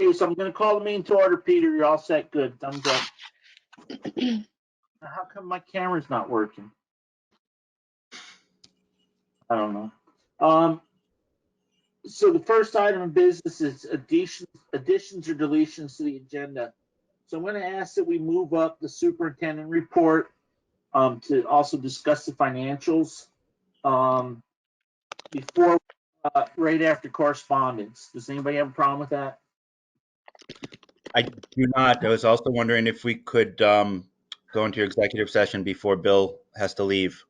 Okay, so I'm going to call the meeting to order. Peter, you're all set. Good. Thumbs up. How come my camera's not working? I don't know. So the first item of business is additions or deletions to the agenda. So I'm going to ask that we move up the superintendent report to also discuss the financials before right after correspondence. Does anybody have a problem with that? I do not. I was also wondering if we could go into executive session before Bill has to leave.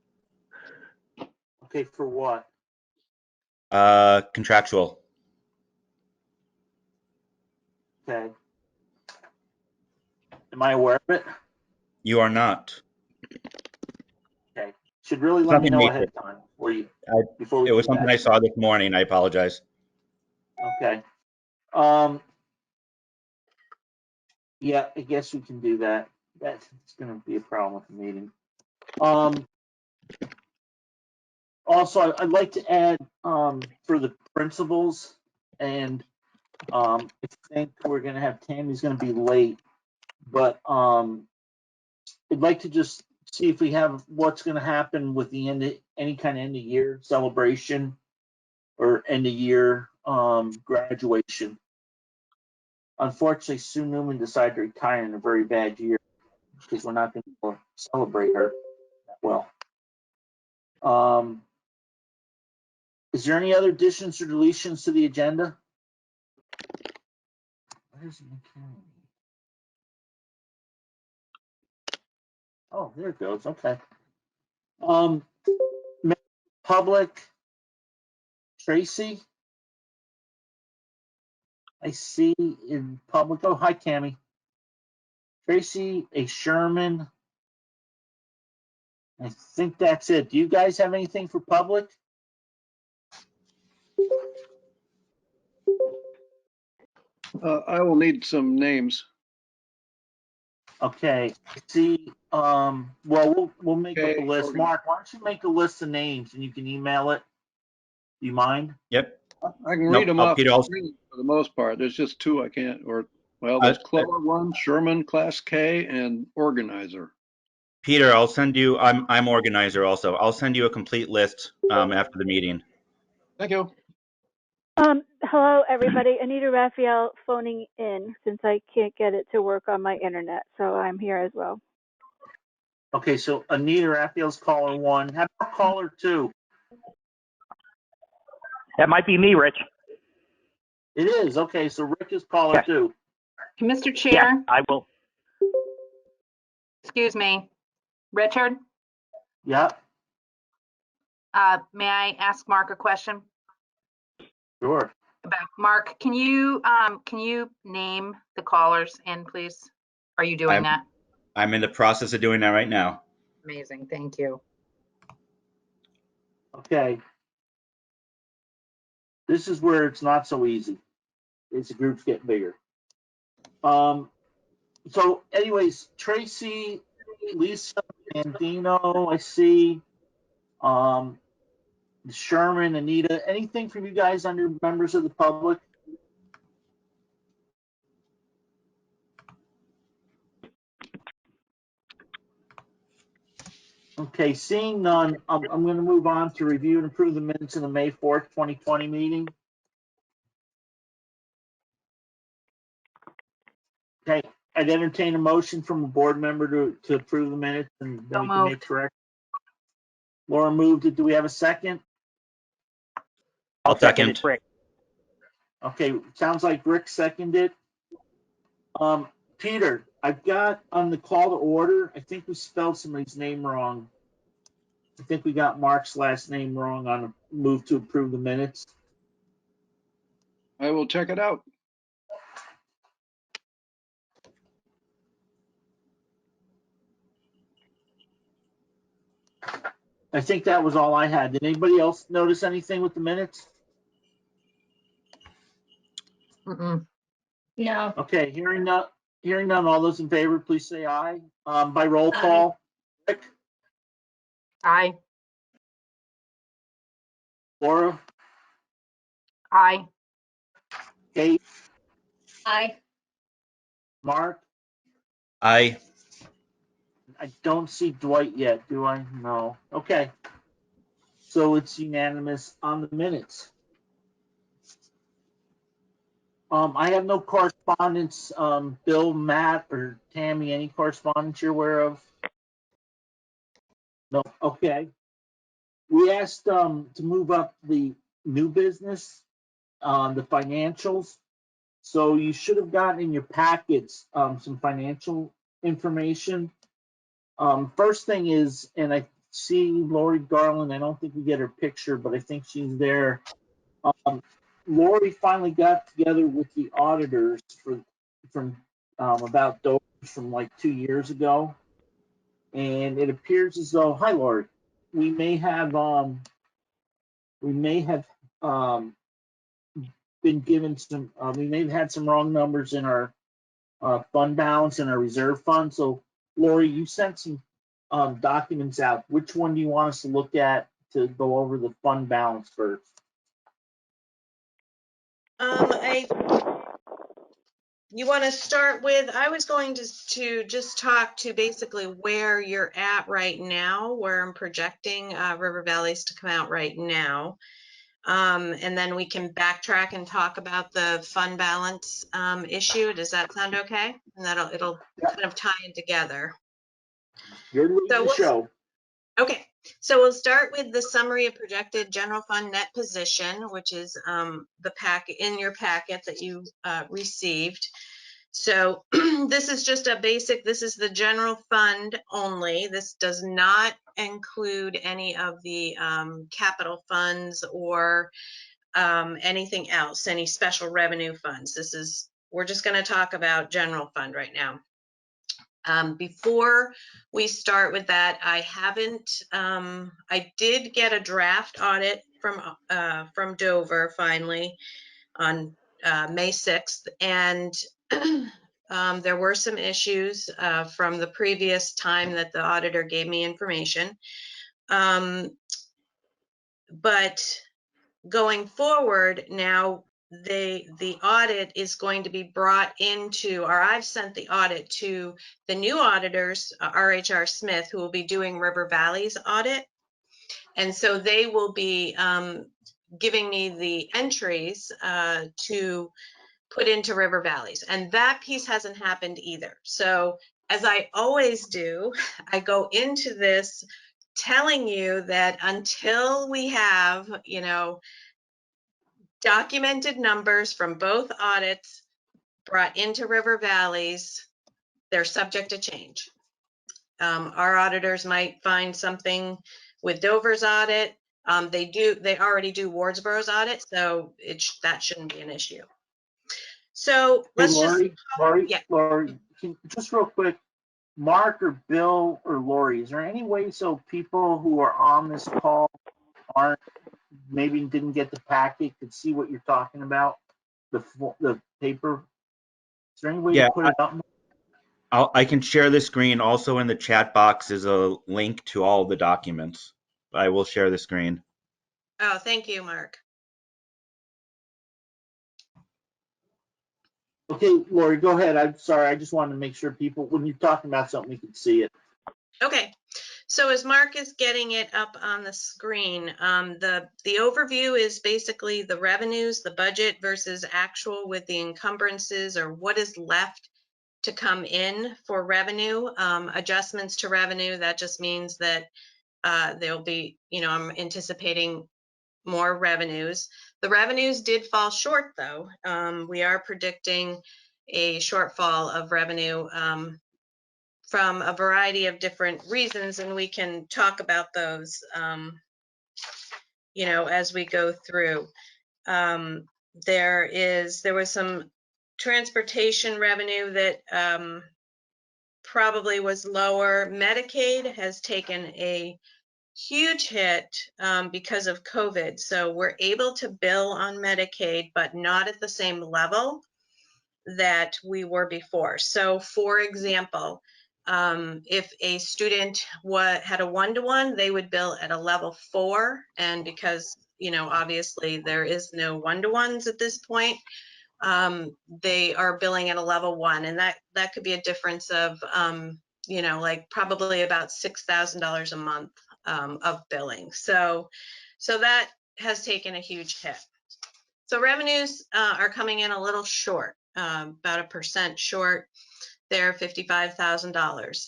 Okay, for what? Contractual. Okay. Am I aware of it? You are not. Okay. Should really let me know ahead of time before we It was do something that. I saw this morning. I apologize. Okay. Yeah, I guess we can do that. That's going to be a problem with the meeting. Also, I'd like to add for the principals, and I think we're going to have Tammy's going to be late, but I'd like to just see if we have what's going to happen with the any kind of end of year celebration or end of year graduation. Unfortunately, Sue Newman decided to retire in a very bad year because we're not going to celebrate her that well. Is there any other additions or deletions to the agenda? Where's my camera? Oh, there it goes. Okay. Public, Tracy. I see in public. Oh, hi, Tammy. Tracy, a Sherman. I think that's it. Do you guys have anything for public? I will need some names. Okay. See, well, we'll make up a list. Okay. Mark, why don't you make a list of names and you can email it? Do you mind? Yep. I can read them off Peter, the screen for the most part. There's just two I can't, there's Clover 1, Sherman, Class K, and Organizer. Peter, I'll send you. I'm organizer also. I'll send you a complete list after the meeting. Thank you. Hello, everybody. Anita Raphael phoning in since I can't get it to work on my internet, so I'm here as well. Okay, so Anita Raphael's caller 1. How about caller 2? That might be me, Rich. It is. Okay, so Rick is caller 2. Mr. Chair. Yeah, I will. Excuse me. Richard, Yeah, may I ask Mark a question? sure. Mark, can you name the callers in, please? Are you doing that? I'm in the process of doing that right now. Amazing. Thank you. Okay. This is where it's not so easy. As the groups get bigger. So anyways, Tracy, Lisa, Andino, I see. Sherman, Anita, anything from you guys under members of the public? Okay, seeing none, I'm going to move on to review and approve the minutes of the May 4th, 2020 meeting. Okay, I'd entertain a motion from a board member to approve the minutes and then we can make correct. Laura moved it. Do we have a second? I'll second. It, Rick. Okay, sounds like Rick seconded. Peter, I've got on the call to order, I think we spelled somebody's name wrong. I think we got Mark's last name wrong on a move to approve the minutes. I will check it out. I think that was all I had. Did anybody else notice anything with the minutes? Mm-mm. No. Okay, hearing none, all those in favor, please say aye. By roll call, Rick, Aye. Laura, Aye. Kate, Aye. Mark? I I don't see Dwight yet, do I? No. Okay. So it's unanimous on the minutes. I have no correspondence. Bill, Matt, or Tammy, any correspondence you're aware of? No. Okay. We asked to move up the new business, the financials. So you should have gotten in your packets some financial information. First thing is, and I see Lori Garland. I don't think we get her picture, but I think she's there. Lori finally got together with the auditors from about Dover from like 2 years ago, and it appears as though, hi Lori, we may have um, been given some, we may have had some wrong numbers in our fund balance and our reserve fund. So Lori, you sent some documents out. Which one do you want us to look at to go over the fund balance first? You want to start with, I was going to just talk to basically where you're at right now, where I'm projecting River Valleys to come out right now. And then we can backtrack and talk about the fund balance issue. Does that sound okay? And it'll kind of tie in together. You're leading the show. Okay, so we'll start with the summary of projected general fund net position, which is the packet in your packet that you received. So this is just a basic, this is the general fund only. This does not include any of the capital funds or anything else, any special revenue funds. We're just going to talk about general fund right now. Before we start with that, I did get a draft audit from Dover finally on May 6th, and there were some issues from the previous time that the auditor gave me information. But going forward now, the audit is going to be brought into, or I've sent the audit to the new auditors, RHR Smith, who will be doing River Valley's audit. And so they will be giving me the entries to put into River Valleys. And that piece hasn't happened either. So as I always do, I go into this telling you that until we have, documented numbers from both audits brought into River Valleys, they're subject to change. Our auditors might find something with Dover's audit. They already do Wardsboro's audit, so that shouldn't be an issue. So let's Lori, just real quick, Mark or Bill or Lori, is there any way so people who are on this call maybe didn't get the packet could see what you're talking about, the paper? Is there any way to put it up? I can share the screen. Also in the chat box is a link to all the documents. I will share the screen. Oh, thank you, Mark. Okay, Lori, go ahead. I'm sorry. I just wanted to make sure people, when you're talking about something, we could see it. Okay. So as Mark is getting it up on the screen, the overview is basically the revenues, the budget versus actual with the encumbrances or what is left to come in for revenue, adjustments to revenue. That just means that there'll be, I'm anticipating more revenues. The revenues did fall short though. We are predicting a shortfall of revenue from a variety of different reasons, and we can talk about those, as we go through. There was some transportation revenue that probably was lower. Medicaid has taken a huge hit because of COVID. So we're able to bill on Medicaid, but not at the same level that we were before. So for example, if a student had a one-to-one, they would bill at a level 4. And because, obviously there is no one-to-ones at this point, they are billing at a level 1, and that could be a difference of, you know, like probably about $6,000 a month of billing. So that has taken a huge hit. So revenues are coming in a little short, about 1% short. They're $55,000.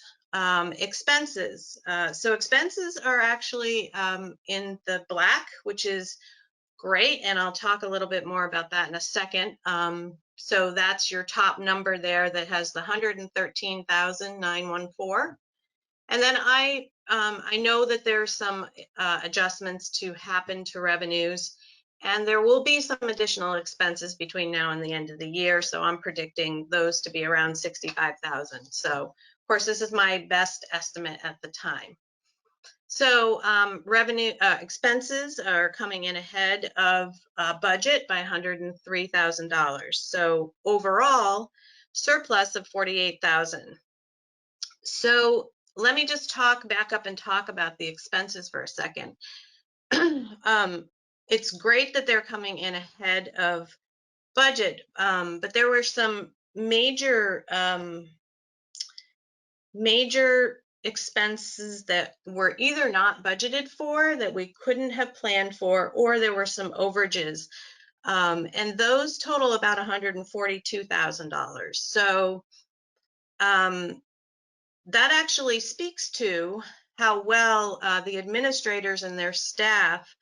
Expenses. So expenses are actually in the black, which is great, and I'll talk a little bit more about that in a second. So that's your top number there that has the 113,914. And then I know that there's some adjustments to happen to revenues, and there will be some additional expenses between now and the end of the year. So I'm predicting those to be around 65,000. So of course, this is my best estimate at the time. So expenses are coming in ahead of budget by $103,000. So overall, surplus of 48,000. So let me just back up and talk about the expenses for a second. It's great that they're coming in ahead of budget, but there were some major expenses that were either not budgeted for, that we couldn't have planned for, or there were some overages. And those total about $142,000. So that actually speaks to how well the administrators and their staff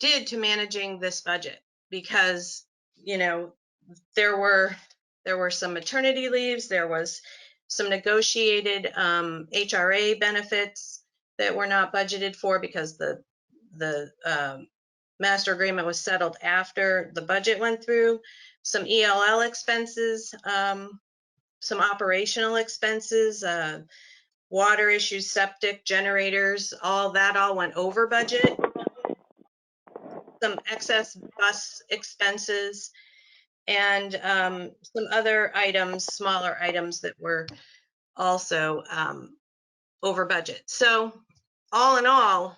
did to managing this budget, because, you know, there were some maternity leaves, there was some negotiated HRA benefits that were not budgeted for because the master agreement was settled after the budget went through, some ELL expenses, some operational expenses, water issues, septic, generators, all went over budget. Some excess bus expenses, and some other items, smaller items that were also over budget. So all in all,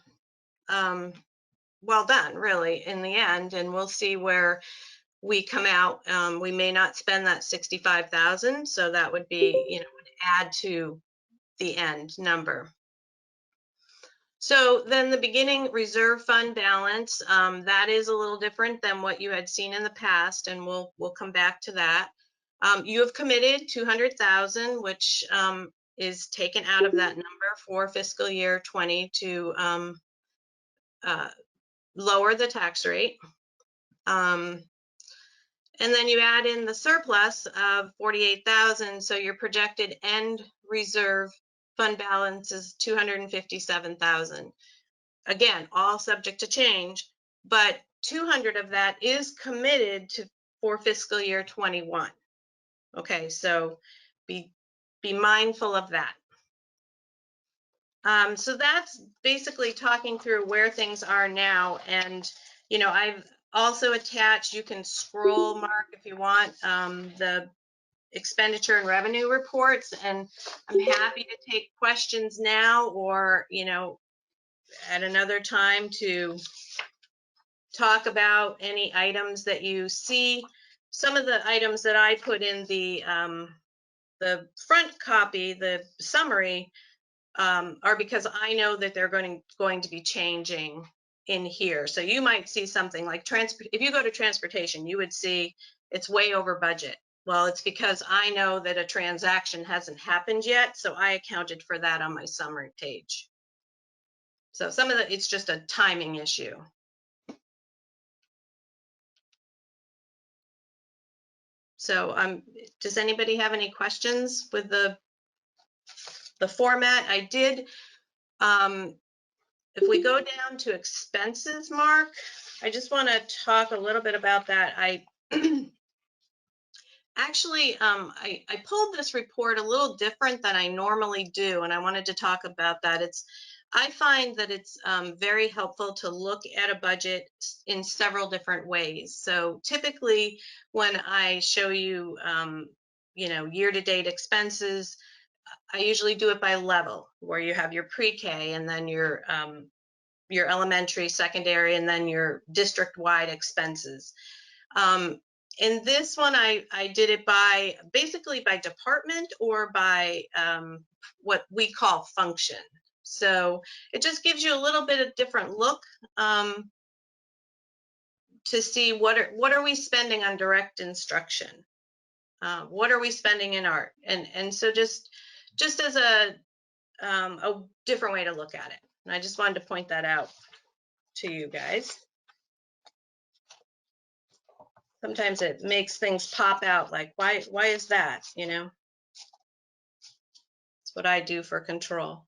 well done, really, in the end, and we'll see where we come out. We may not spend that 65,000, so that would be, you know, would add to the end number. So then the beginning reserve fund balance, that is a little different than what you had seen in the past, and we'll come back to that. You have committed 200,000, which is taken out of that number for fiscal year 20 to lower the tax rate. And then you add in the surplus of 48,000, so your projected end reserve fund balance is 257,000. Again, all subject to change, but 200 of that is committed for fiscal year 21. Okay, so be mindful of that. So that's basically talking through where things are now. And, you know, I've also attached, you can scroll, Mark, if you want, the expenditure and revenue reports, and I'm happy to take questions now, or, you know, at another time to talk about any items that you see. Some of the items that I put in the front copy, the summary, are because I know that they're going to be changing in here. So you might see something like if you go to transportation, you would see it's way over budget. Well, it's because I know that a transaction hasn't happened yet, so I accounted for that on my summary page. So some of it's just a timing issue. So does anybody have any questions with the format? I did, if we go down to expenses, Mark, I just want to talk a little bit about that. I actually, I pulled this report a little different than I normally do, and I wanted to talk about that. I find that it's very helpful to look at a budget in several different ways. So typically when I show you, you know, year-to-date expenses, I usually do it by level, where you have your pre-K and then your elementary, secondary, and then your district-wide expenses. In this one, I did it by basically by department or by what we call function. So it just gives you a little bit of different look to see what are we spending on direct instruction, what are we spending in art, and so just as a different way to look at it. And I just wanted to point that out to you guys. Sometimes it makes things pop out like, why is that, you know? It's what I do for control.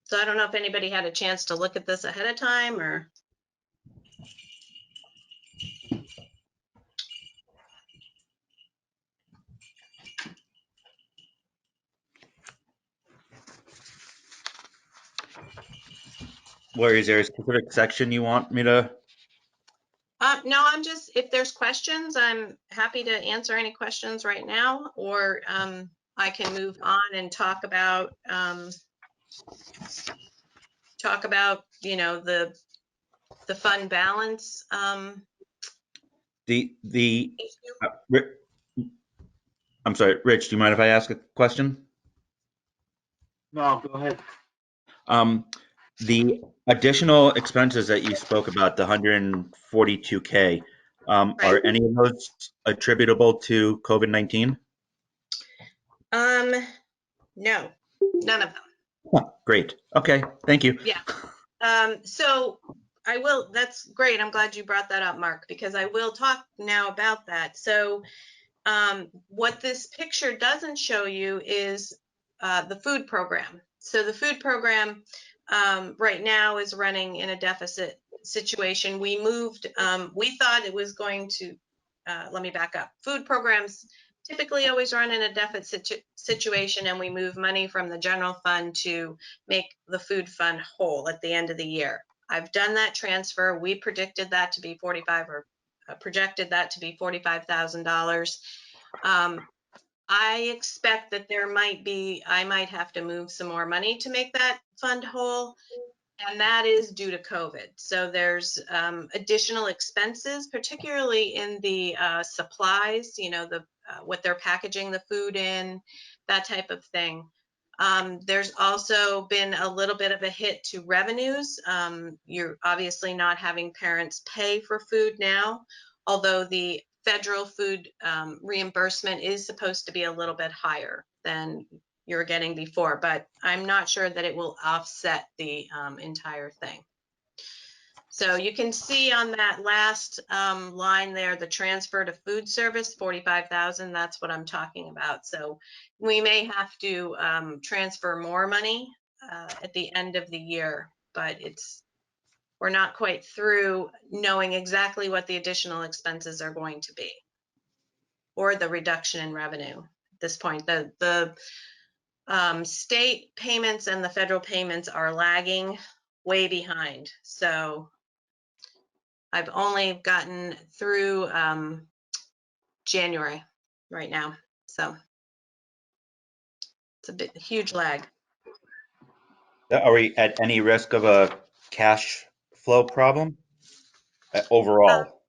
So I don't know if anybody had a chance to look at this ahead of time or. Lori, is there a specific section you want me to? No, I'm just, if there's questions, I'm happy to answer any questions right now, or I can move on and talk about, you know, the fund balance. The I'm sorry, Rich, do you mind if I ask a question? No, go ahead. The additional expenses that you spoke about, the 142K, Right. are any of those attributable to COVID-19? No, none of them. Huh, great. Okay, thank you. Yeah. So I will, that's great. I'm glad you brought that up, Mark, because I will talk now about that. So what this picture doesn't show you is the food program. So the food program right now is running in a deficit situation. We moved, we thought it was going to, let me back up. Food programs typically always run in a deficit situation, and we move money from the general fund to make the food fund whole at the end of the year. I've done that transfer. We predicted that to be projected that to be $45,000. I expect that I might have to move some more money to make that fund whole, and that is due to COVID. So there's additional expenses, particularly in the supplies, you know, what they're packaging the food in, that type of thing. There's also been a little bit of a hit to revenues. You're obviously not having parents pay for food now, although the federal food reimbursement is supposed to be a little bit higher than you're getting before, but I'm not sure that it will offset the entire thing. So you can see on that last line there, the transfer to food service, 45,000, that's what I'm talking about. So we may have to transfer more money at the end of the year, but we're not quite through knowing exactly what the additional expenses are going to be or the reduction in revenue at this point. The state payments and the federal payments are lagging way behind. So I've only gotten through January right now. So it's a huge lag. Are we at any risk of a cash flow problem overall?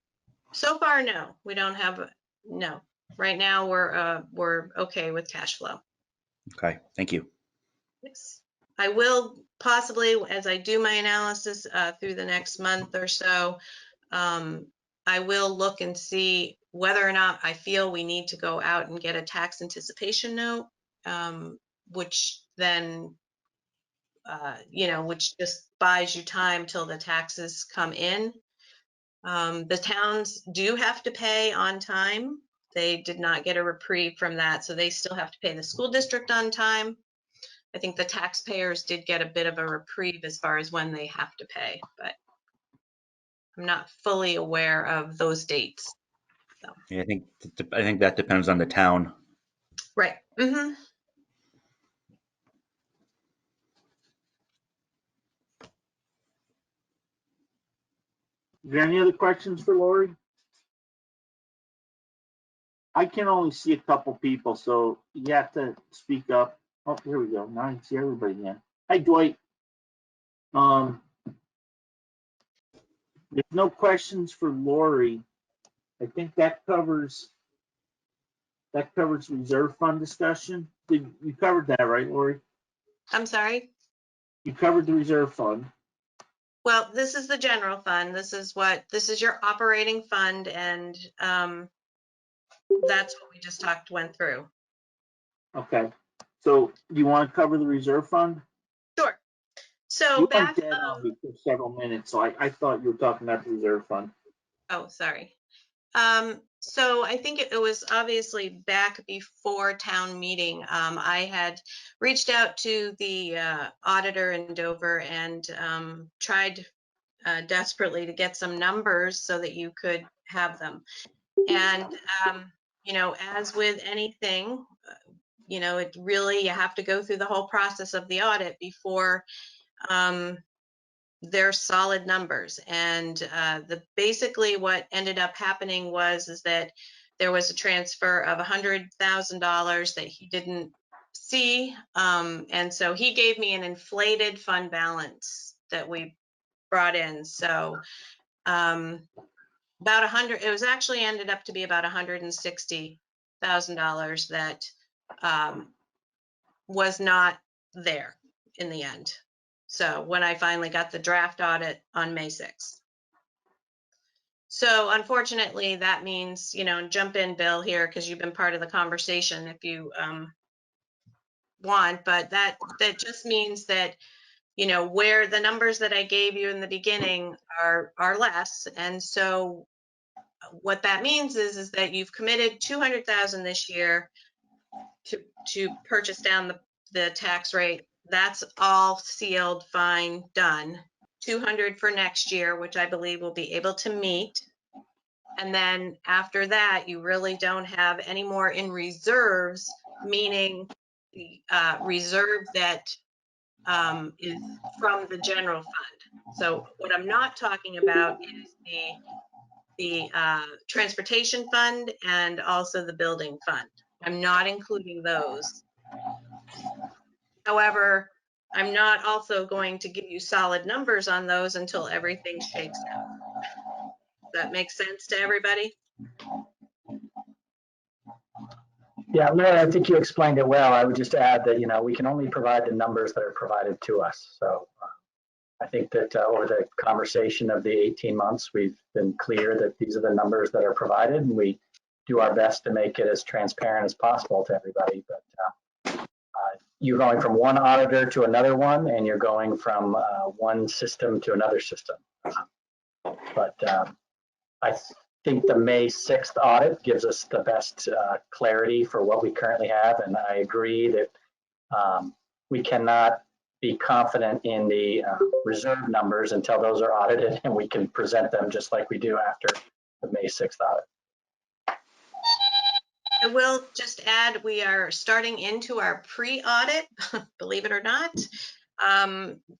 So far, no, we don't have, no. Right now, we're okay with cash flow. Okay, thank you. Yes. I will possibly, as I do my analysis through the next month or so, I will look and see whether or not I feel we need to go out and get a tax anticipation note, which then, you know, which just buys you time till the taxes come in. The towns do have to pay on time. They did not get a reprieve from that, so they still have to pay the school district on time. I think the taxpayers did get a bit of a reprieve as far as when they have to pay, but I'm not fully aware of those dates. So. Yeah, I think that depends on the town. Right. Mm-hmm. Is there any other questions for Lori? I can only see a couple people, so you have to speak up. Oh, here we go. Now I can see everybody again. Hi, Dwight. There's no questions for Lori. I think that covers reserve fund discussion. You covered that, right, Lori? I'm sorry. You covered the reserve fund. Well, this is the general fund. This is your operating fund, and that's what we just went through. Okay. So you want to cover the reserve fund? Sure. So You back, went dead on me for several minutes, so I thought you were talking about the reserve fund. oh, sorry. So I think it was obviously back before town meeting. I had reached out to the auditor in Dover and tried desperately to get some numbers so that you could have them. And, as with anything, it really, you have to go through the whole process of the audit before they're solid numbers. And basically what ended up happening is that there was a transfer of $100,000 that he didn't see. And so he gave me an inflated fund balance that we brought in. So about it was actually ended up to be about $160,000 that was not there in the end. So when I finally got the draft audit on May 6th. So unfortunately, that means, jump in, Bill, here, because you've been part of the conversation if you want, but that just means that, where the numbers that I gave you in the beginning are less. And so what that means is that you've committed $200,000 this year to purchase down the tax rate. That's all sealed, fine, done. 200 for next year, which I believe we'll be able to meet. And then after that, you really don't have any more in reserves, meaning the reserve that is from the general fund. So what I'm not talking about is the transportation fund and also the building fund. I'm not including those. However, I'm not also going to give you solid numbers on those until everything shakes out. Does that make sense to everybody? Yeah, Laura, I think you explained it well. I would just add that, we can only provide the numbers that are provided to us. So I think that over the conversation of the 18 months, we've been clear that these are the numbers that are provided, and we do our best to make it as transparent as possible to everybody. But you're going from one auditor to another one, and you're going from one system to another system. But I think the May 6th audit gives us the best clarity for what we currently have. And I agree that we cannot be confident in the reserve numbers until those are audited and we can present them just like we do after the May 6th audit. I will just add, we are starting into our pre-audit, believe it or not.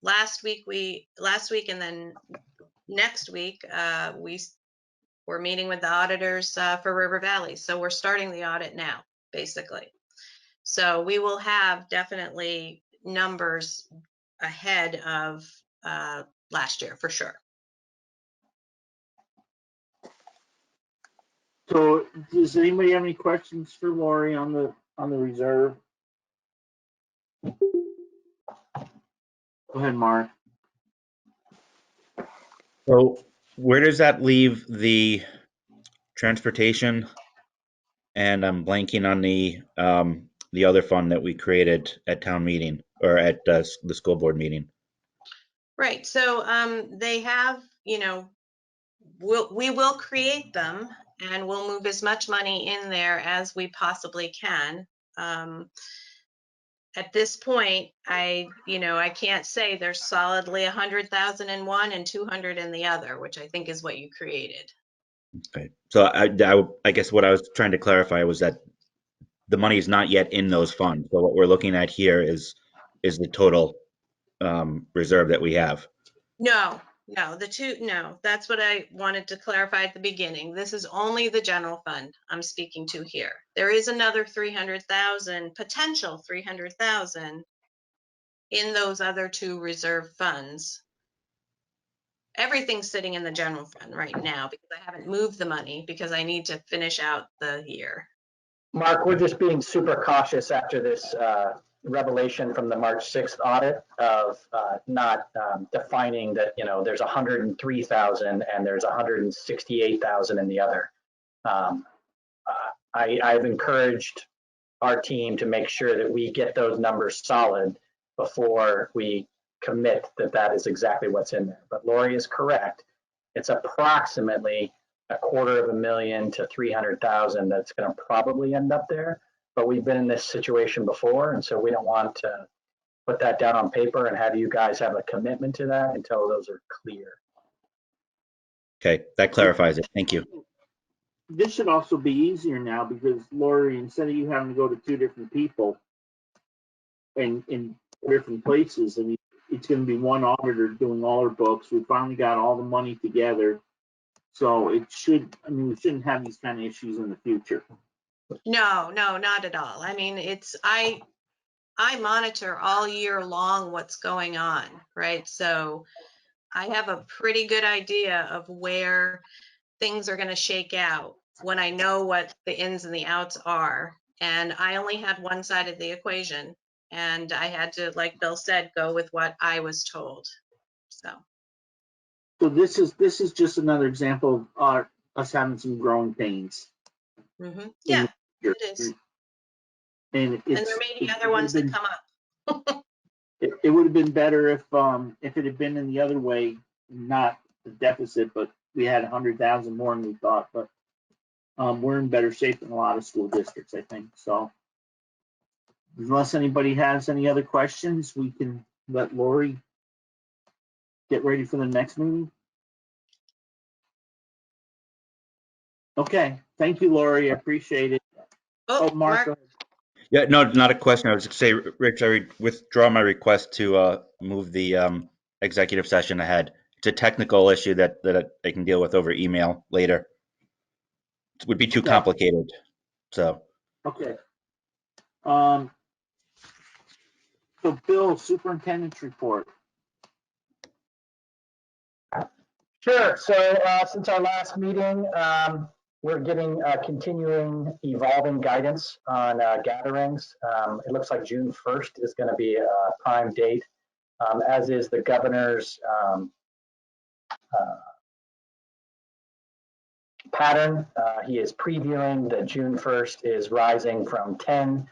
Last week and then next week, we're meeting with the auditors for River Valley. So we're starting the audit now, basically. So we will have definitely numbers ahead of last year for sure. So does anybody have any questions for Lori on the reserve? Go ahead, Mark. So where does that leave the transportation? And I'm blanking on the other fund that we created at town meeting or at the school board meeting. Right. So they have, we will create them and we'll move as much money in there as we possibly can. At this point, I can't say there's solidly 100,000 in one and 200 in the other, which I think is what you created. Okay. So I guess what I was trying to clarify was that the money is not yet in those funds. So what we're looking at here is the total reserve that we have. No, that's what I wanted to clarify at the beginning. This is only the general fund I'm speaking to here. There is another 300,000, potential 300,000 in those other two reserve funds. everything's sitting in the general fund right now because I haven't moved the money because I need to finish out the year. Mark, we're just being super cautious after this revelation from the March 6th audit of not defining that, you know, there's 103,000 and there's 168,000 in the other. I've encouraged our team to make sure that we get those numbers solid before we commit that that is exactly what's in there. But Lori is correct. It's approximately $250,000 to 300,000 that's going to probably end up there. But we've been in this situation before, and so we don't want to put that down on paper and have you guys have a commitment to that until those are clear. Okay, that clarifies it. Thank you. This should also be easier now because Lori, instead of you having to go to two different people and in different places, I mean, it's going to be one auditor doing all our books. We finally got all the money together. So it should, I mean, we shouldn't have these kind of issues in the future. No, not at all. I mean, I monitor all year long what's going on, right? So I have a pretty good idea of where things are going to shake out when I know what the ins and the outs are. And I only had one side of the equation, and I had to, like Bill said, go with what I was told. So this is just another example of us having some growing pains. Yeah, it is. And there may be other ones that come up. It would have been better if it had been in the other way, not the deficit, but we had 100,000 more than we thought. But we're in better shape than a lot of school districts, I think. So unless anybody has any other questions, we can let Lori get ready for the next meeting. Okay, thank you, Lori. I appreciate it. Oh, Mark. Yeah, no, not a question. I was just going to say, Rich, I withdraw my request to move the executive session ahead. It's a technical issue that I can deal with over email later. It would be too complicated. So. Okay. So Bill, superintendent's report. Sure. So since our last meeting, we're getting continuing evolving guidance on gatherings. It looks like June 1st is going to be a prime date, as is the governor's pattern. He is previewing that June 1st is rising from 10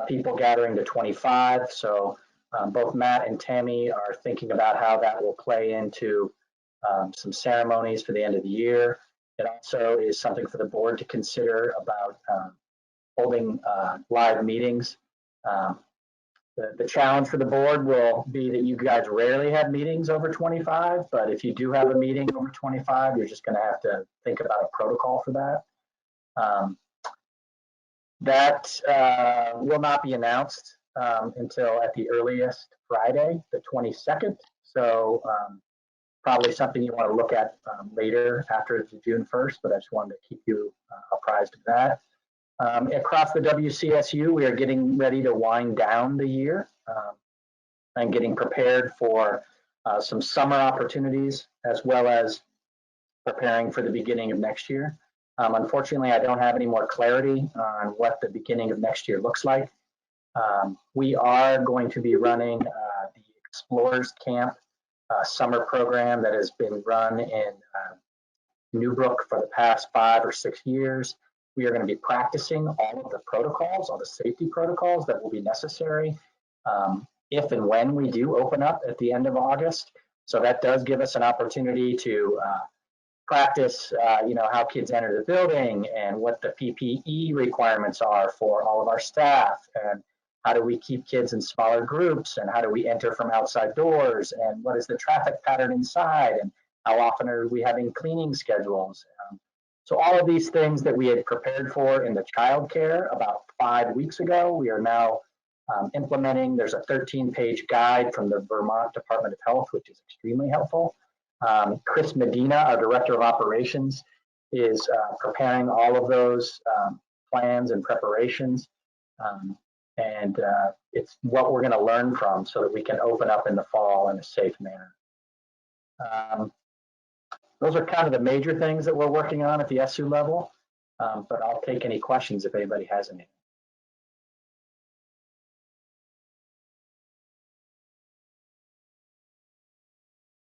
people gathering to 25. So both Matt and Tammy are thinking about how that will play into some ceremonies for the end of the year. It also is something for the board to consider about holding live meetings. The challenge for the board will be that you guys rarely have meetings over 25, but if you do have a meeting over 25, you're just going to have to think about a protocol for that. That will not be announced until at the earliest Friday, the 22nd. So probably something you want to look at later after June 1st, but I just wanted to keep you apprised of that. Across the WCSU, we are getting ready to wind down the year and getting prepared for some summer opportunities, as well as preparing for the beginning of next year. Unfortunately, I don't have any more clarity on what the beginning of next year looks like. We are going to be running the Explorers Camp summer program that has been run in Newbrook for the past 5 or 6 years. We are going to be practicing all of the protocols, all the safety protocols that will be necessary if and when we do open up at the end of August. So that does give us an opportunity to practice, how kids enter the building and what the PPE requirements are for all of our staff, and how do we keep kids in smaller groups, and how do we enter from outside doors, and what is the traffic pattern inside, and how often are we having cleaning schedules. So all of these things that we had prepared for in the childcare about 5 weeks ago, we are now implementing. There's a 13-page guide from the Vermont Department of Health, which is extremely helpful. Chris Medina, our Director of Operations, is preparing all of those plans and preparations. And it's what we're going to learn from so that we can open up in the fall in a safe manner. those are kind of the major things that we're working on at the SU level. But I'll take any questions if anybody has any.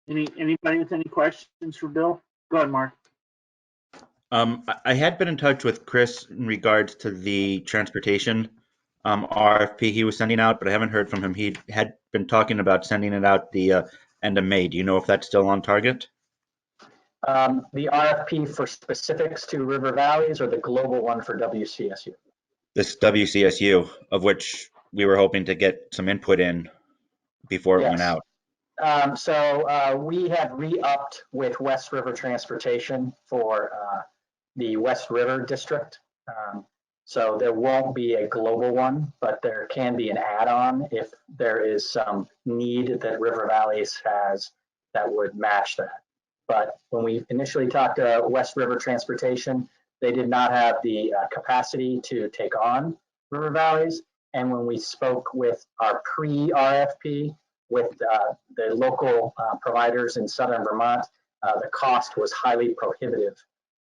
Anybody with any questions for Bill? Go ahead, Mark. I had been in touch with Chris in regards to the transportation RFP he was sending out, but I haven't heard from him. He had been talking about sending it out the end of May. Do you know if that's still on target? The RFP for specifics to River Valleys or the global one for WCSU? This WCSU, of which we were hoping to get some input in before it went Yes. out. So we have re-upped with West River Transportation for the West River District. So there won't be a global one, but there can be an add-on if there is some need that River Valleys has that would match that. But when we initially talked to West River Transportation, they did not have the capacity to take on River Valleys. And when we spoke with our pre-RFP with the local providers in Southern Vermont, the cost was highly prohibitive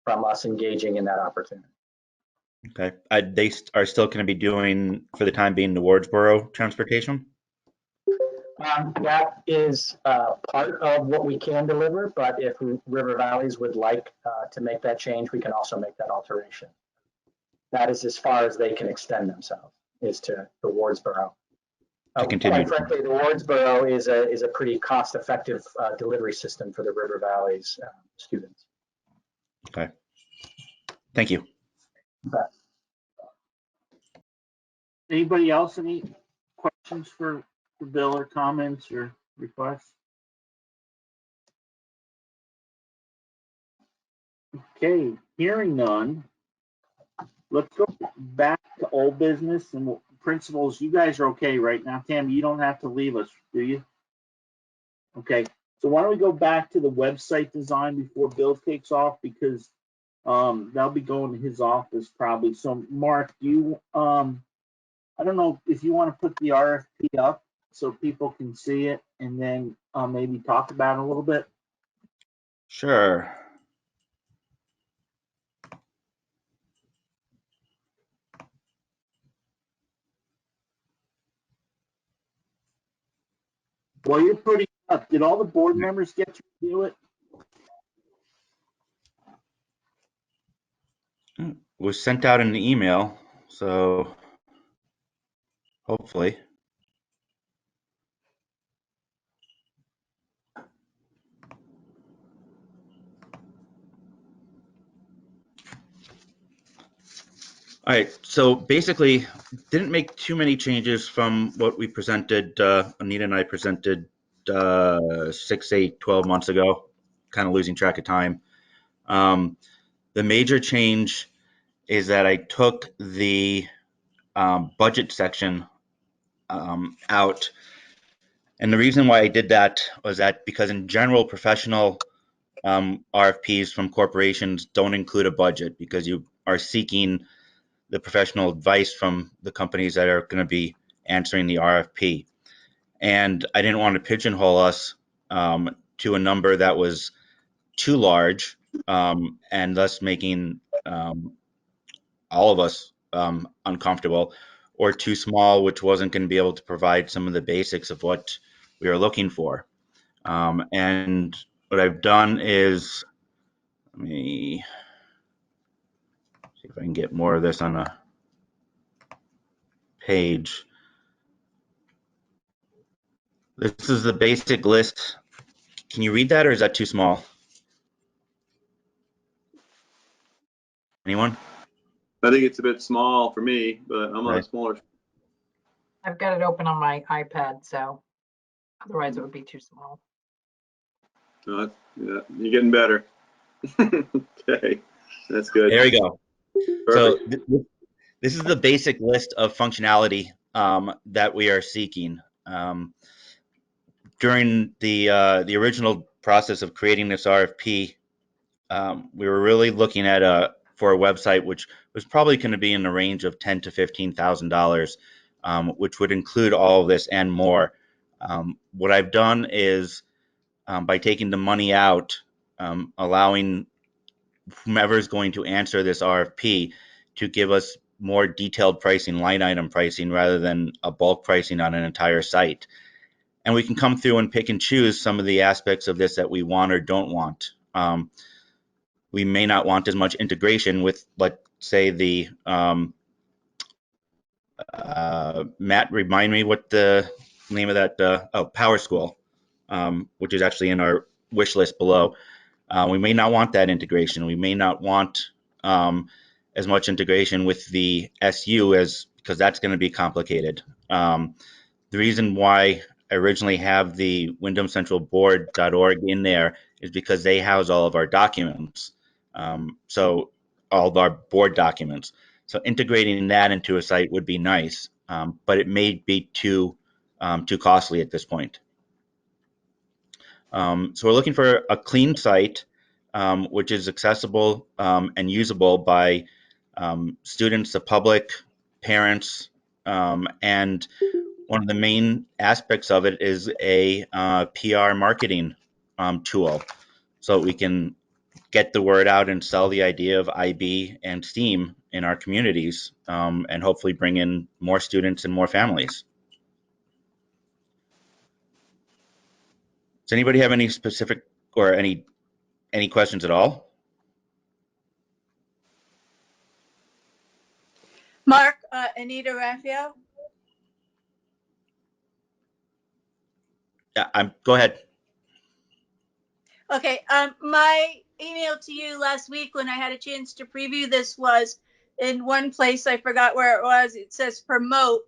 from us engaging in that opportunity. Okay. They are still going to be doing, for the time being, the Wardsboro transportation? That is part of what we can deliver, but if River Valleys would like to make that change, we can also make that alteration. That is as far as they can extend themselves, is to the Wardsboro. To continue. Quite frankly, the Wardsboro is a pretty cost-effective delivery system for the River Valleys students. Okay. Thank you. But Anybody else, any questions for Bill or comments or requests? Okay, hearing none. Let's go back to old business and principals. You guys are okay right now. Tammy, you don't have to leave us, do you? Okay, so why don't we go back to the website design before Bill takes off, because that'll be going to his office probably. So Mark, you I don't know if you want to put the RFP up so people can see it and then maybe talk about it a little bit. Sure. Well, you're pretty up. Did all the board members get to review it? It was sent out in an email, so hopefully. All right, so basically, didn't make too many changes from what we presented, Anita and I presented 6, 8, 12 months ago, kind of losing track of time. The major change is that I took the budget section out. And the reason why I did that was that because in general, professional RFPs from corporations don't include a budget because you are seeking the professional advice from the companies that are going to be answering the RFP. And I didn't want to pigeonhole us to a number that was too large and thus making all of us uncomfortable, or too small, which wasn't going to be able to provide some of the basics of what we were looking for. And what I've done is, let me see if I can get more of this on a page. This is the basic list. Can you read that, or is that too small? Anyone? I think it's a bit small for me, but I'm on Right. a smaller. I've got it open on my iPad, so otherwise it would be too small. Yeah, you're getting better. Okay, that's good. There we go. Perfect. So this is the basic list of functionality that we are seeking. During the original process of creating this RFP, we were really looking at for a website which was probably going to be in the range of $10,000 to $15,000, which would include all of this and more. What I've done is by taking the money out, allowing whomever is going to answer this RFP to give us more detailed pricing, line item pricing, rather than a bulk pricing on an entire site. And we can come through and pick and choose some of the aspects of this that we want or don't want. We may not want as much integration with, let's say, the Matt, remind me what the name of that, Power School, which is actually in our wish list below. We may not want that integration. We may not want as much integration with the SU because that's going to be complicated. The reason why I originally have the WindhamCentralBoard.org in there is because they house all of our documents. So all of our board documents. So integrating that into a site would be nice, but it may be too costly at this point. So we're looking for a clean site, which is accessible and usable by students, the public, parents, and one of the main aspects of it is a PR marketing tool, so we can get the word out and sell the idea of IB and STEAM in our communities, and hopefully bring in more students and more families. Does anybody have any specific or any questions at all? Mark, Anita Raphael. Yeah, go ahead. Okay, my email to you last week when I had a chance to preview this was in one place, I forgot where it was. It says promote,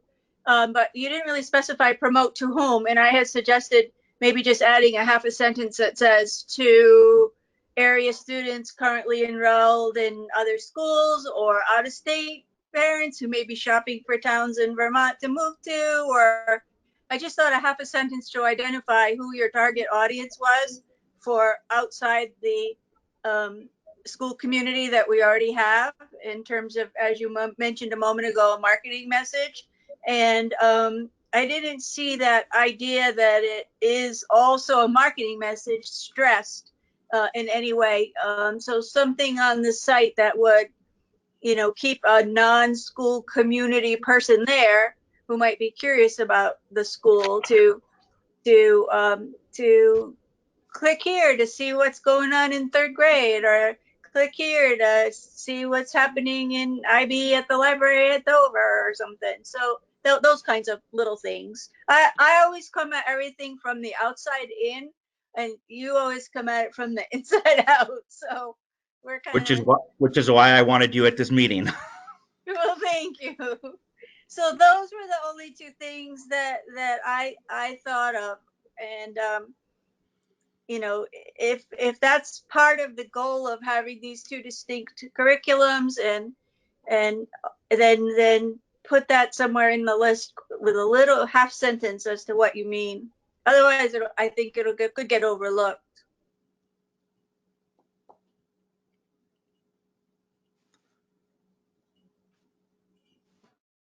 but you didn't really specify promote to whom. And I had suggested maybe just adding a half a sentence that says to area students currently enrolled in other schools or out of state parents who may be shopping for towns in Vermont to move to, or I just thought a half a sentence to identify who your target audience was for outside the school community that we already have in terms of, as you mentioned a moment ago, a marketing message. And I didn't see that idea that it is also a marketing message stressed in any way. So something on the site that would, keep a non-school community person there who might be curious about the school to click here to see what's going on in third grade, or click here to see what's happening in IB at the library at Dover or something. So those kinds of little things. I always come at everything from the outside in, and you always come at it from the inside out. So we're kind of. Which is why I wanted you at this meeting. Well, thank you. So those were the only two things that I thought of, and if that's part of the goal of having these two distinct curriculums, and then put that somewhere in the list with a little half sentence as to what you mean. Otherwise, I think could get overlooked.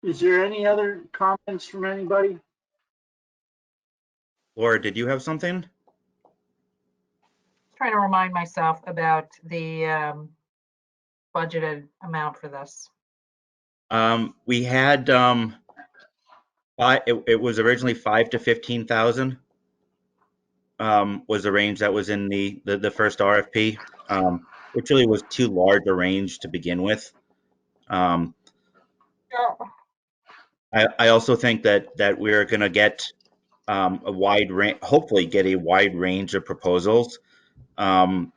Is there any other comments from anybody? Laura, did you have something? Trying to remind myself about the budgeted amount for this. We had it was originally 5 to 15,000 was the range that was in the first RFP, which really was too large a range to begin with. I also think that we're going to get a wide range, hopefully get a wide range of proposals from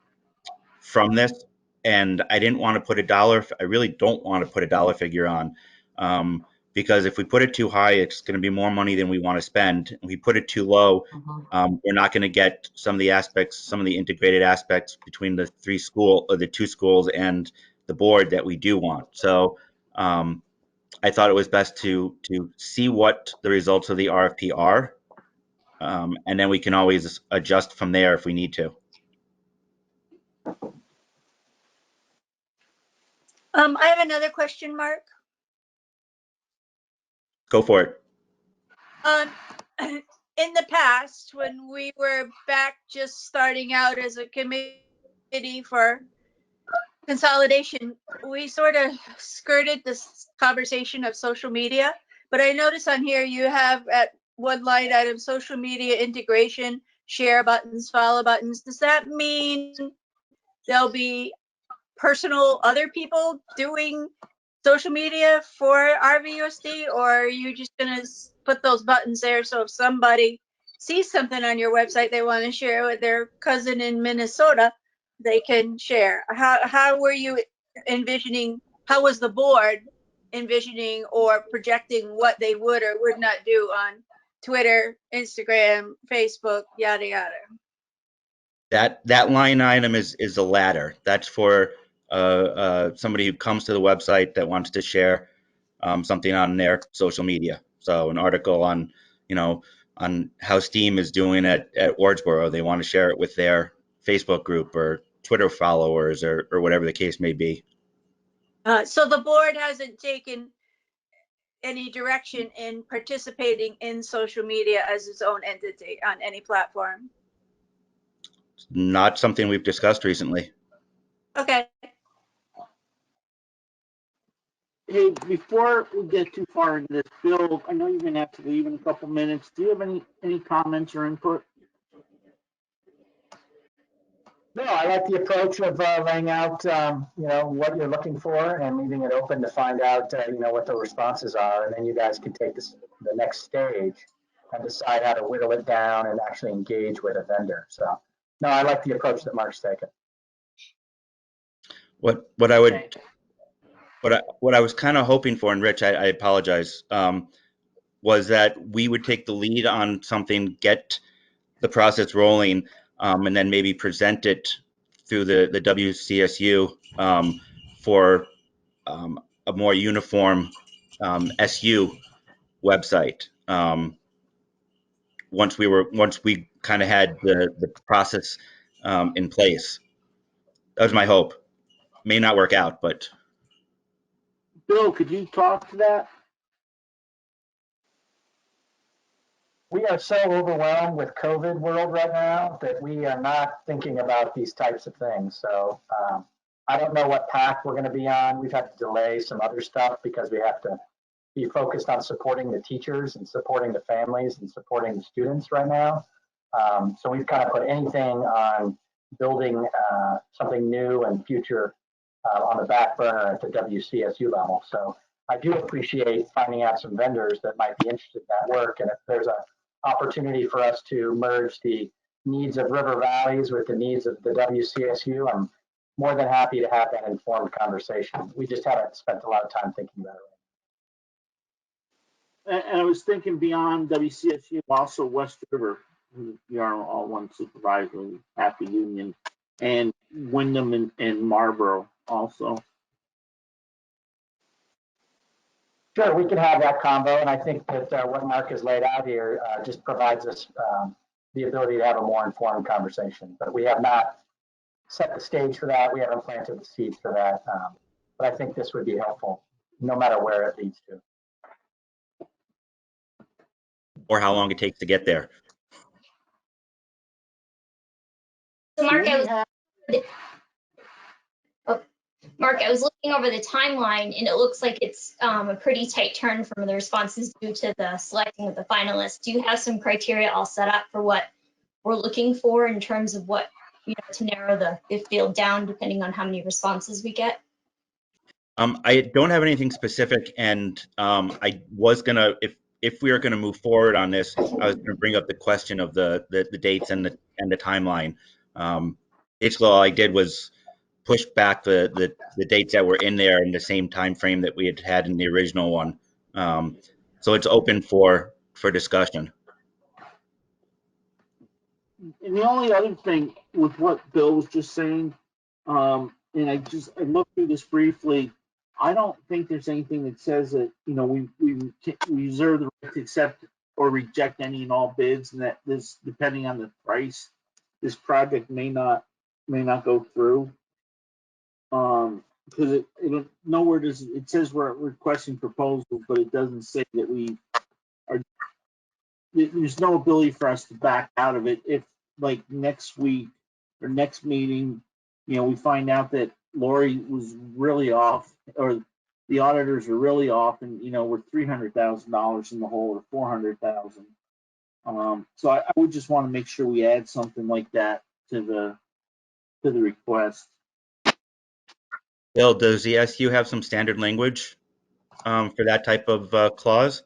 this. And I didn't want to put I really don't want to put a dollar figure on, because if we put it too high, it's going to be more money than we want to spend. If we put it too low, we're not going to get some of the integrated aspects between the two schools and the board that we do want. So I thought it was best to see what the results of the RFP are, and then we can always adjust from there if we need to. I have another question, Mark. Go for it. In the past, when we were back just starting out as a committee committee for consolidation, we sort of skirted this conversation of social media, but I notice on here you have at one line item, social media integration, share buttons, follow buttons. Does that mean there'll be personal other people doing social media for RVUSD, or are you just gonna put those buttons there so if somebody sees something on your website they want to share with their cousin in Minnesota, they can share? How were you envisioning, how was the board envisioning or projecting what they would or would not do on Twitter, Instagram, Facebook, yada yada? That line item is the latter. That's for somebody who comes to the website that wants to share something on their social media. So an article on, on how STEAM is doing at Wardsboro. They want to share it with their Facebook group or Twitter followers or whatever the case may be. So the board hasn't taken any direction in participating in social media as its own entity on any platform? Not something we've discussed recently. Okay. Hey, before we get too far into this, Bill, I know you're gonna have to leave in a couple minutes. Do you have any comments or input? No, I like the approach of laying out, what you're looking for and leaving it open to find out, what the responses are. And then you guys can take the next stage and decide how to whittle it down and actually engage with a vendor. So, no, I like the approach that Mark's taken. What I was kind of hoping for, and Rich, I apologize, was that we would take the lead on something, get the process rolling, and then maybe present it through the WCSU for a more uniform SU website. Once we kind of had the process in place. That was my hope. May not work out, but Bill, could you talk to that? We are so overwhelmed with COVID world right now that we are not thinking about these types of things. So I don't know what path we're going to be on. We've had to delay some other stuff because we have to be focused on supporting the teachers and supporting the families and supporting the students right now. So we've kind of put anything on building something new and future on the back burner at the WCSU level. So I do appreciate finding out some vendors that might be interested in that work. And if there's an opportunity for us to merge the needs of River Valleys with the needs of the WCSU, I'm more than happy to have that informed conversation. We just haven't spent a lot of time thinking about it. And I was thinking beyond WCSU, also West River, we are all one supervisory, Happy Union, and Wyndham and Marlboro also. Sure, we can have that combo, and I think that what Mark has laid out here just provides us the ability to have a more informed conversation. But we have not set the stage for that. We haven't planted the seeds for that. But I think this would be helpful, no matter where it leads to. or how long it takes to get there. So Mark, I was looking over the timeline, and it looks like it's a pretty tight turn from the responses due to the selecting of the finalists. Do you have some criteria all set up for what we're looking for in terms of what, to narrow the field down depending on how many responses we get? I don't have anything specific, and I was gonna, if we are gonna move forward on this, I was gonna bring up the question of the dates and the timeline. Basically, all I did was push back the dates that were in there in the same time frame that we had in the original one. So it's open for discussion. And the only other thing with what Bill was just saying, and I looked through this briefly, I don't think there's anything that says that, we reserve the right to accept or reject any and all bids, and that this, depending on the price, this project may not go through. Because it nowhere does it says we're requesting proposals, but it doesn't say that we are. There's no ability for us to back out of it if, like, next week or next meeting, we find out that Lori was really off, or the auditors are really off, and we're $300,000 in the hole, or $400,000. So I would just want to make sure we add something like that to the request. Bill, does the SU have some standard language for that type of clause?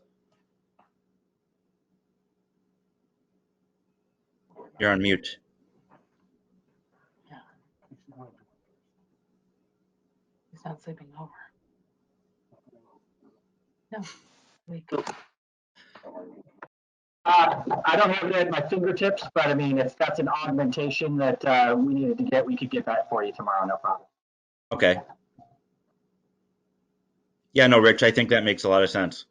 You're on mute. He's not sleeping over. No. I don't have it at my fingertips, but I mean, if that's an augmentation that we needed to get, we could get that for you tomorrow, no problem. Okay. Yeah, no, Rich, I think that makes a lot of sense.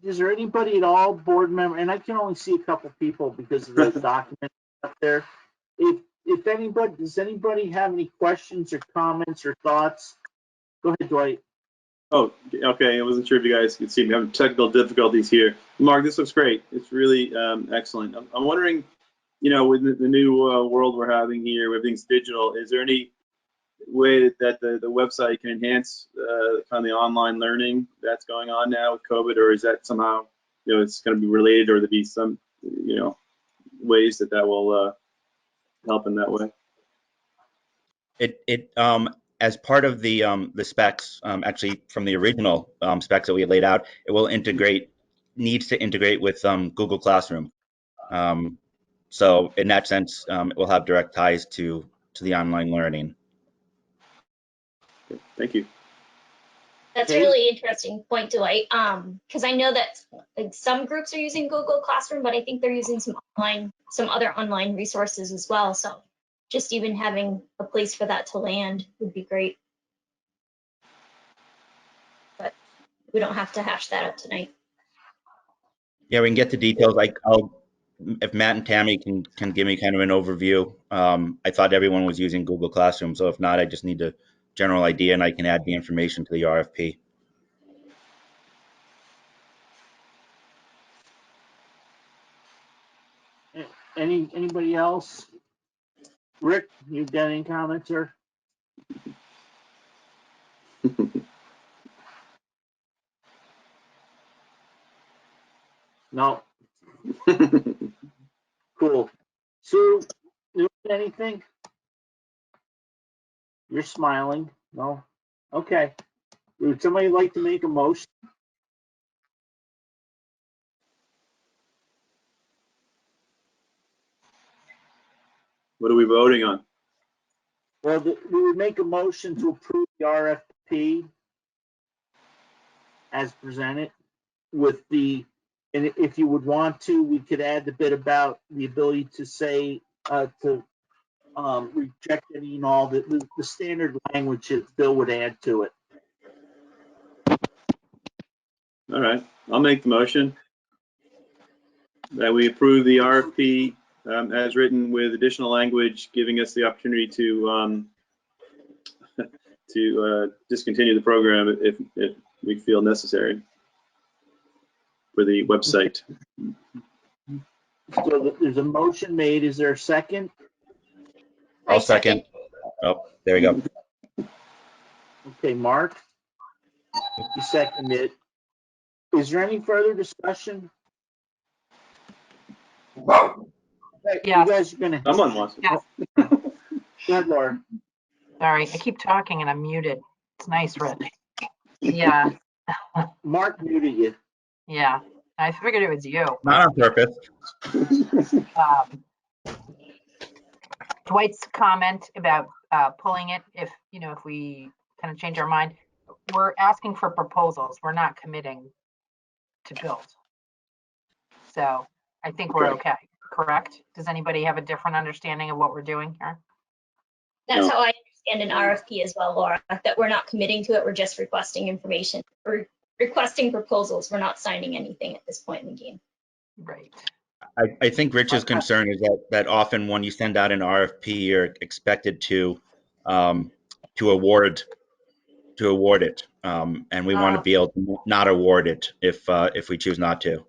Is there anybody at all, board member, and I can only see a couple people because of the document up there. If anybody, does anybody have any questions or comments or thoughts? Go ahead, Dwight. Oh, okay. I wasn't sure if you guys could see me. I'm having technical difficulties here. Mark, this looks great. It's really excellent. I'm wondering, with the new world we're having here, where everything's digital, is there any way that the website can enhance kind of the online learning that's going on now with COVID, or is that somehow, it's going to be related, or there be some, ways that will help in that way? It as part of the specs, actually from the original specs that we had laid out, it will needs to integrate with Google Classroom. So in that sense, it will have direct ties to the online learning. Okay, thank you. That's a really interesting point, Dwight. Because I know that some groups are using Google Classroom, but I think they're using some other online resources as well. So just even having a place for that to land would be great. But we don't have to hash that out tonight. Yeah, we can get the details. If Matt and Tammy can give me kind of an overview. I thought everyone was using Google Classroom, so if not, I just need a general idea and I can add the information to the RFP. Anybody else? Rick, you got any comments, sir? No. Cool. Sue, you got anything? You're smiling. No? Okay. Would somebody like to make a motion? What are we voting on? Well, we would make a motion to approve the RFP as presented with and if you would want to, we could add the bit about the ability to say, to reject any and all the standard language that Bill would add to it. All right, I'll make the motion that we approve the RFP as written with additional language, giving us the opportunity to discontinue the program if we feel necessary for the website. So there's a motion made. Is there a second? I'll second. Oh, there we go. Okay, Mark, you seconded it. Is there any further discussion? Yes. You guys are gonna. Someone wants to. Yes. Go ahead, Laura. Sorry, I keep talking and I'm muted. It's nice, Rich. Yeah. Mark muted you. Yeah. I figured it was you. Not on purpose. Dwight's comment about pulling it if we kind of change our mind. We're asking for proposals. We're not committing to build. So I think we're okay. Correct? Does anybody have a different understanding of what we're doing here? That's how I understand an RFP as well, Laura, that we're not committing to it. We're just requesting information. We're requesting proposals. We're not signing anything at this point in the game. Right. I think Rich's concern is that often when you send out an RFP, you're expected to award it, and we want to be able to not award it if we choose not to.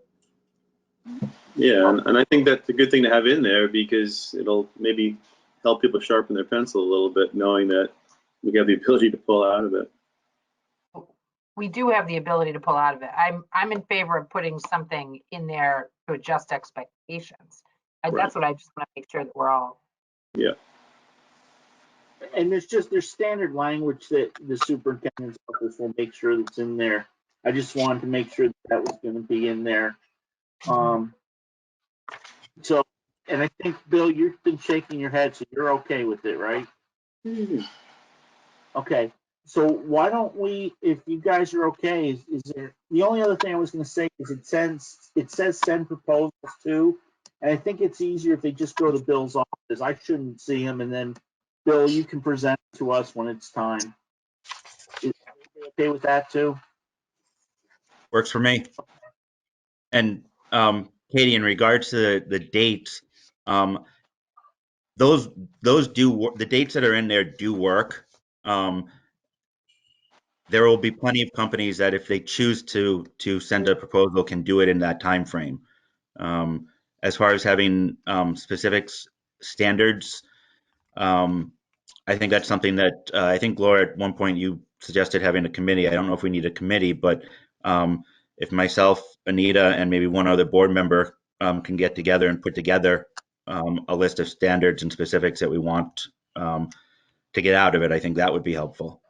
Yeah, and I think that's a good thing to have in there because it'll maybe help people sharpen their pencil a little bit, knowing that we have the ability to pull out of it. We do have the ability to pull out of it. I'm in favor of putting something in there to adjust expectations. Right. That's what I just want to make sure that we're all. Yeah. And there's standard language that the superintendent's office will make sure that's in there. I just wanted to make sure that was going to be in there. So, and I think, Bill, you've been shaking your head, so you're okay with it, right? Mm-hmm. Okay. So why don't we, if you guys are okay, is there, the only other thing I was going to say is it says send proposals to, and I think it's easier if they just go to Bill's office. I shouldn't see him, and then Bill, you can present it to us when it's time. Is everybody okay with that too? Works for me. And Katie, in regards to the dates, those the dates that are in there do work. There will be plenty of companies that, if they choose to send a proposal, can do it in that time frame. As far as having specific standards, I think that's something that I think, Laura, at one point you suggested having a committee. I don't know if we need a committee, but if myself, Anita, and maybe one other board member can get together and put together a list of standards and specifics that we want to get out of it, I think that would be helpful.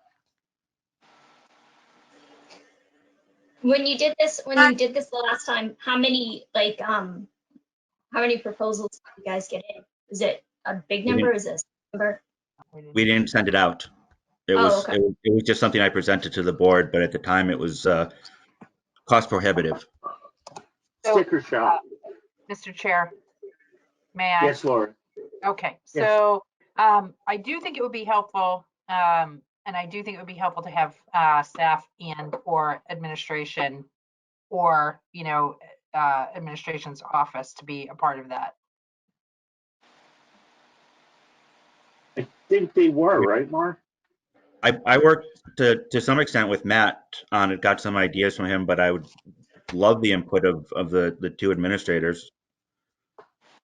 When you did this the last time, how many proposals did you guys get in? Is it a big number? Is it a number? We didn't send it out. It was okay. it was just something I presented to the board, but at the time it was cost prohibitive. Sticker shock. Mr. Chair, may I? Yes, Laura. Okay, Yes. so I do think it would be helpful, and I do think it would be helpful to have staff and or administration or, administration's office to be a part of that. I think they were, right, Mark? I worked to some extent with Matt on it, got some ideas from him, but I would love the input of the two administrators.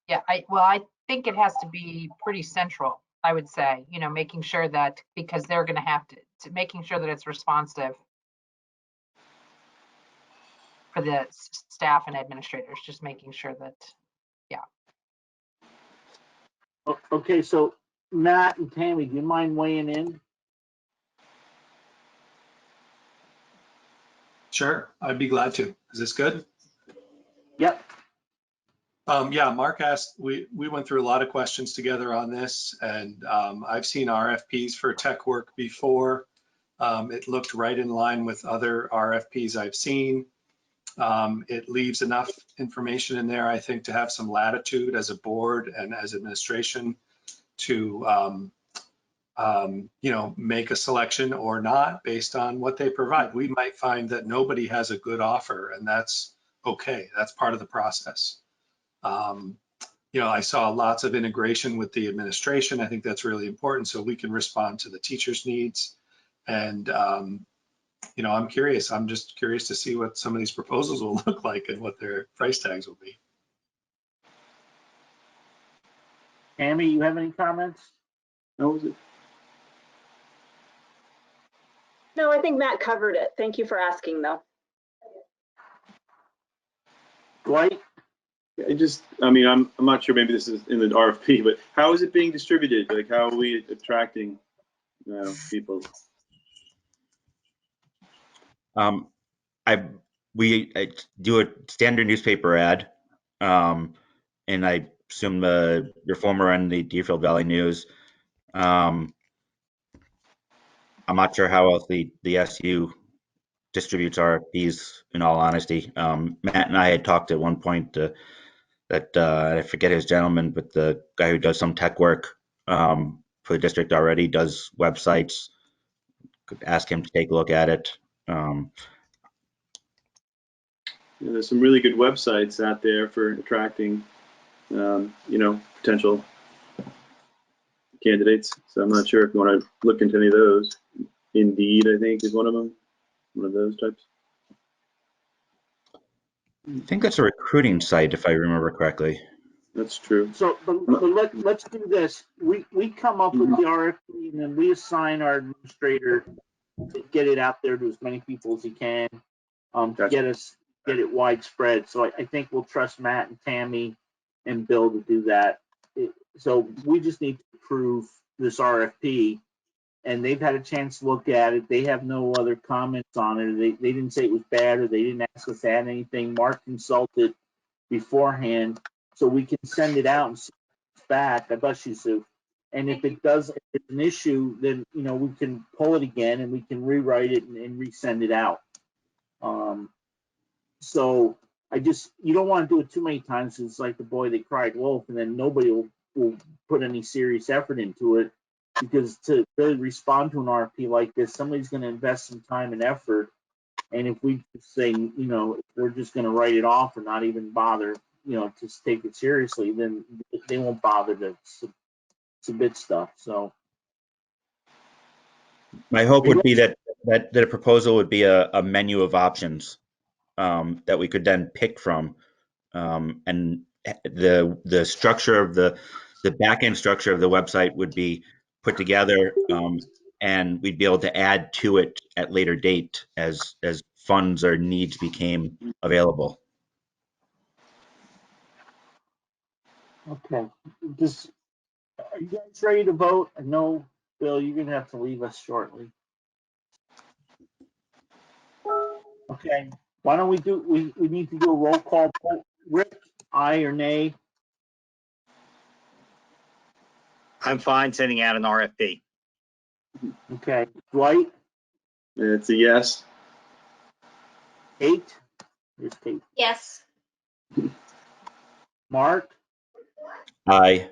Yeah, I think it has to be pretty central, I would say, making sure that, because they're going to have to making sure that it's responsive for the staff and administrators, just making sure that, yeah. Okay, so Matt and Tammy, do you mind weighing in? Sure, I'd be glad to. Is this good? Yep. Yeah, Mark asked, we went through a lot of questions together on this, and I've seen RFPs for tech work before. It looked right in line with other RFPs I've seen. It leaves enough information in there, I think, to have some latitude as a board and as administration to make a selection or not based on what they provide. We might find that nobody has a good offer, and that's okay. That's part of the process. I saw lots of integration with the administration. I think that's really important so we can respond to the teachers' needs. And, I'm curious. I'm just curious to see what some of these proposals will look like and what their price tags will be. Tammy, you have any comments? No, was it? No, I think Matt covered it. Thank you for asking, though. Dwight? I'm not sure, maybe this is in the RFP, but how is it being distributed? Like, how are we attracting people? We do a standard newspaper ad, and I assume your former and the Deerfield Valley News. I'm not sure how else the SU distributes RFPs, in all honesty. Matt and I had talked at one point that I forget his gentleman, but the guy who does some tech work for the district already does websites. Could ask him to take a look at it. There's some really good websites out there for attracting, potential candidates. So I'm not sure if you want to look into any of those. Indeed, I think, is one of them. One of those types. I think that's a recruiting site, if I remember correctly. That's true. So, but let's do this. We come up with the RFP and then we assign our administrator to get it out there to as many people as he can, to Gotcha. get it widespread. So I think we'll trust Matt and Tammy and Bill to do that. So we just need to approve this RFP, and they've had a chance to look at it. They have no other comments on it. They didn't say it was bad, or they didn't ask us to add anything. Mark consulted beforehand, so we can send it out and see if it's back. I bless you, Sue. And if it does, if it's an issue, then we can pull it again and we can rewrite it and resend it out. So you don't want to do it too many times. It's like the boy that cried wolf, and then nobody will put any serious effort into it, because to really respond to an RFP like this, somebody's going to invest some time and effort. And if we say, if we're just going to write it off or not even bother, to take it seriously, then they won't bother to submit stuff. So My hope would be that a proposal would be a menu of options that we could then pick from, and the structure of the back end structure of the website would be put together, and we'd be able to add to it at later date as funds or needs became available. okay, are you guys ready to vote? I know, Bill, you're going to have to leave us shortly. Okay, why don't we need to do a roll call vote. Rick, aye or nay? I'm fine sending out an RFP. Okay, Dwight? It's a yes. Kate? Here's Kate. Yes. Mark? Aye.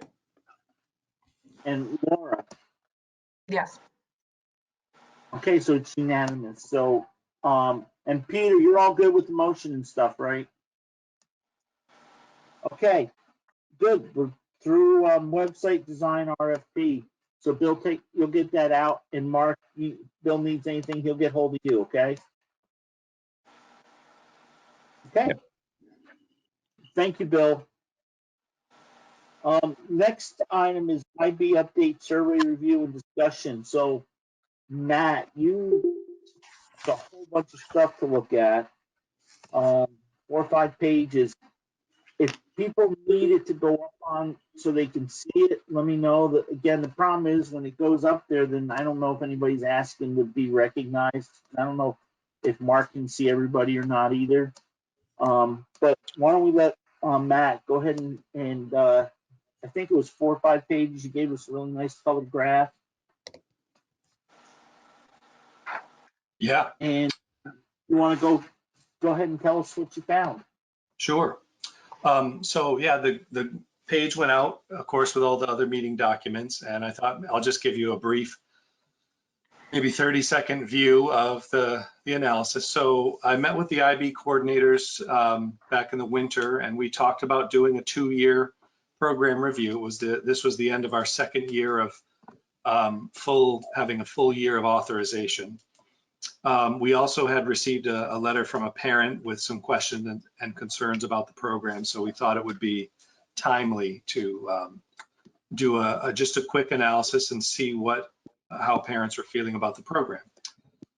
And Laura? Yes. Okay, so it's unanimous. So, and Peter, you're all good with the motion and stuff, right? Okay, good. We're through website design RFP. So Bill, you'll get that out, and Mark, Bill needs anything, he'll get hold of you, okay? Okay. Thank you, Bill. Next item is IB update survey review and discussion. So Matt, you have a whole bunch of stuff to look at. 4 or 5 pages. If people need it to go up on so they can see it, let me know. That again, the problem is when it goes up there, then I don't know if anybody's asking would be recognized. I don't know if Mark can see everybody or not either. But why don't we let Matt go ahead and I think it was 4 or 5 pages. You gave us a really nice colored graph. Yeah. And you want to go ahead and tell us what you found. Sure. So yeah, the page went out, of course, with all the other meeting documents, and I thought I'll just give you a brief, maybe 30-second view of the analysis. So I met with the IB coordinators back in the winter, and we talked about doing a 2-year program review. This was the end of our 2nd year of having a full year of authorization. We also had received a letter from a parent with some questions and concerns about the program, so we thought it would be timely to do just a quick analysis and see how parents are feeling about the program.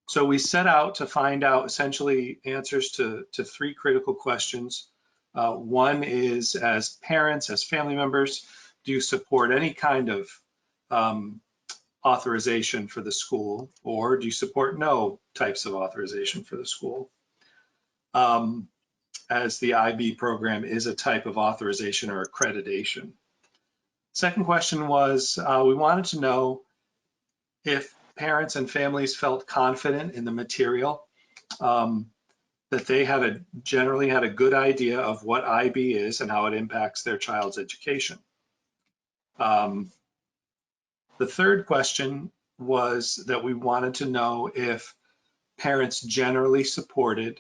So we set out to find out essentially answers to 3 critical questions. One is, as parents, as family members, do you support any kind of authorization for the school, or do you support no types of authorization for the school? As the IB program is a type of authorization or accreditation. Second question was, we wanted to know if parents and families felt confident in the material, that they generally had a good idea of what IB is and how it impacts their child's education. The third question was that we wanted to know if parents generally supported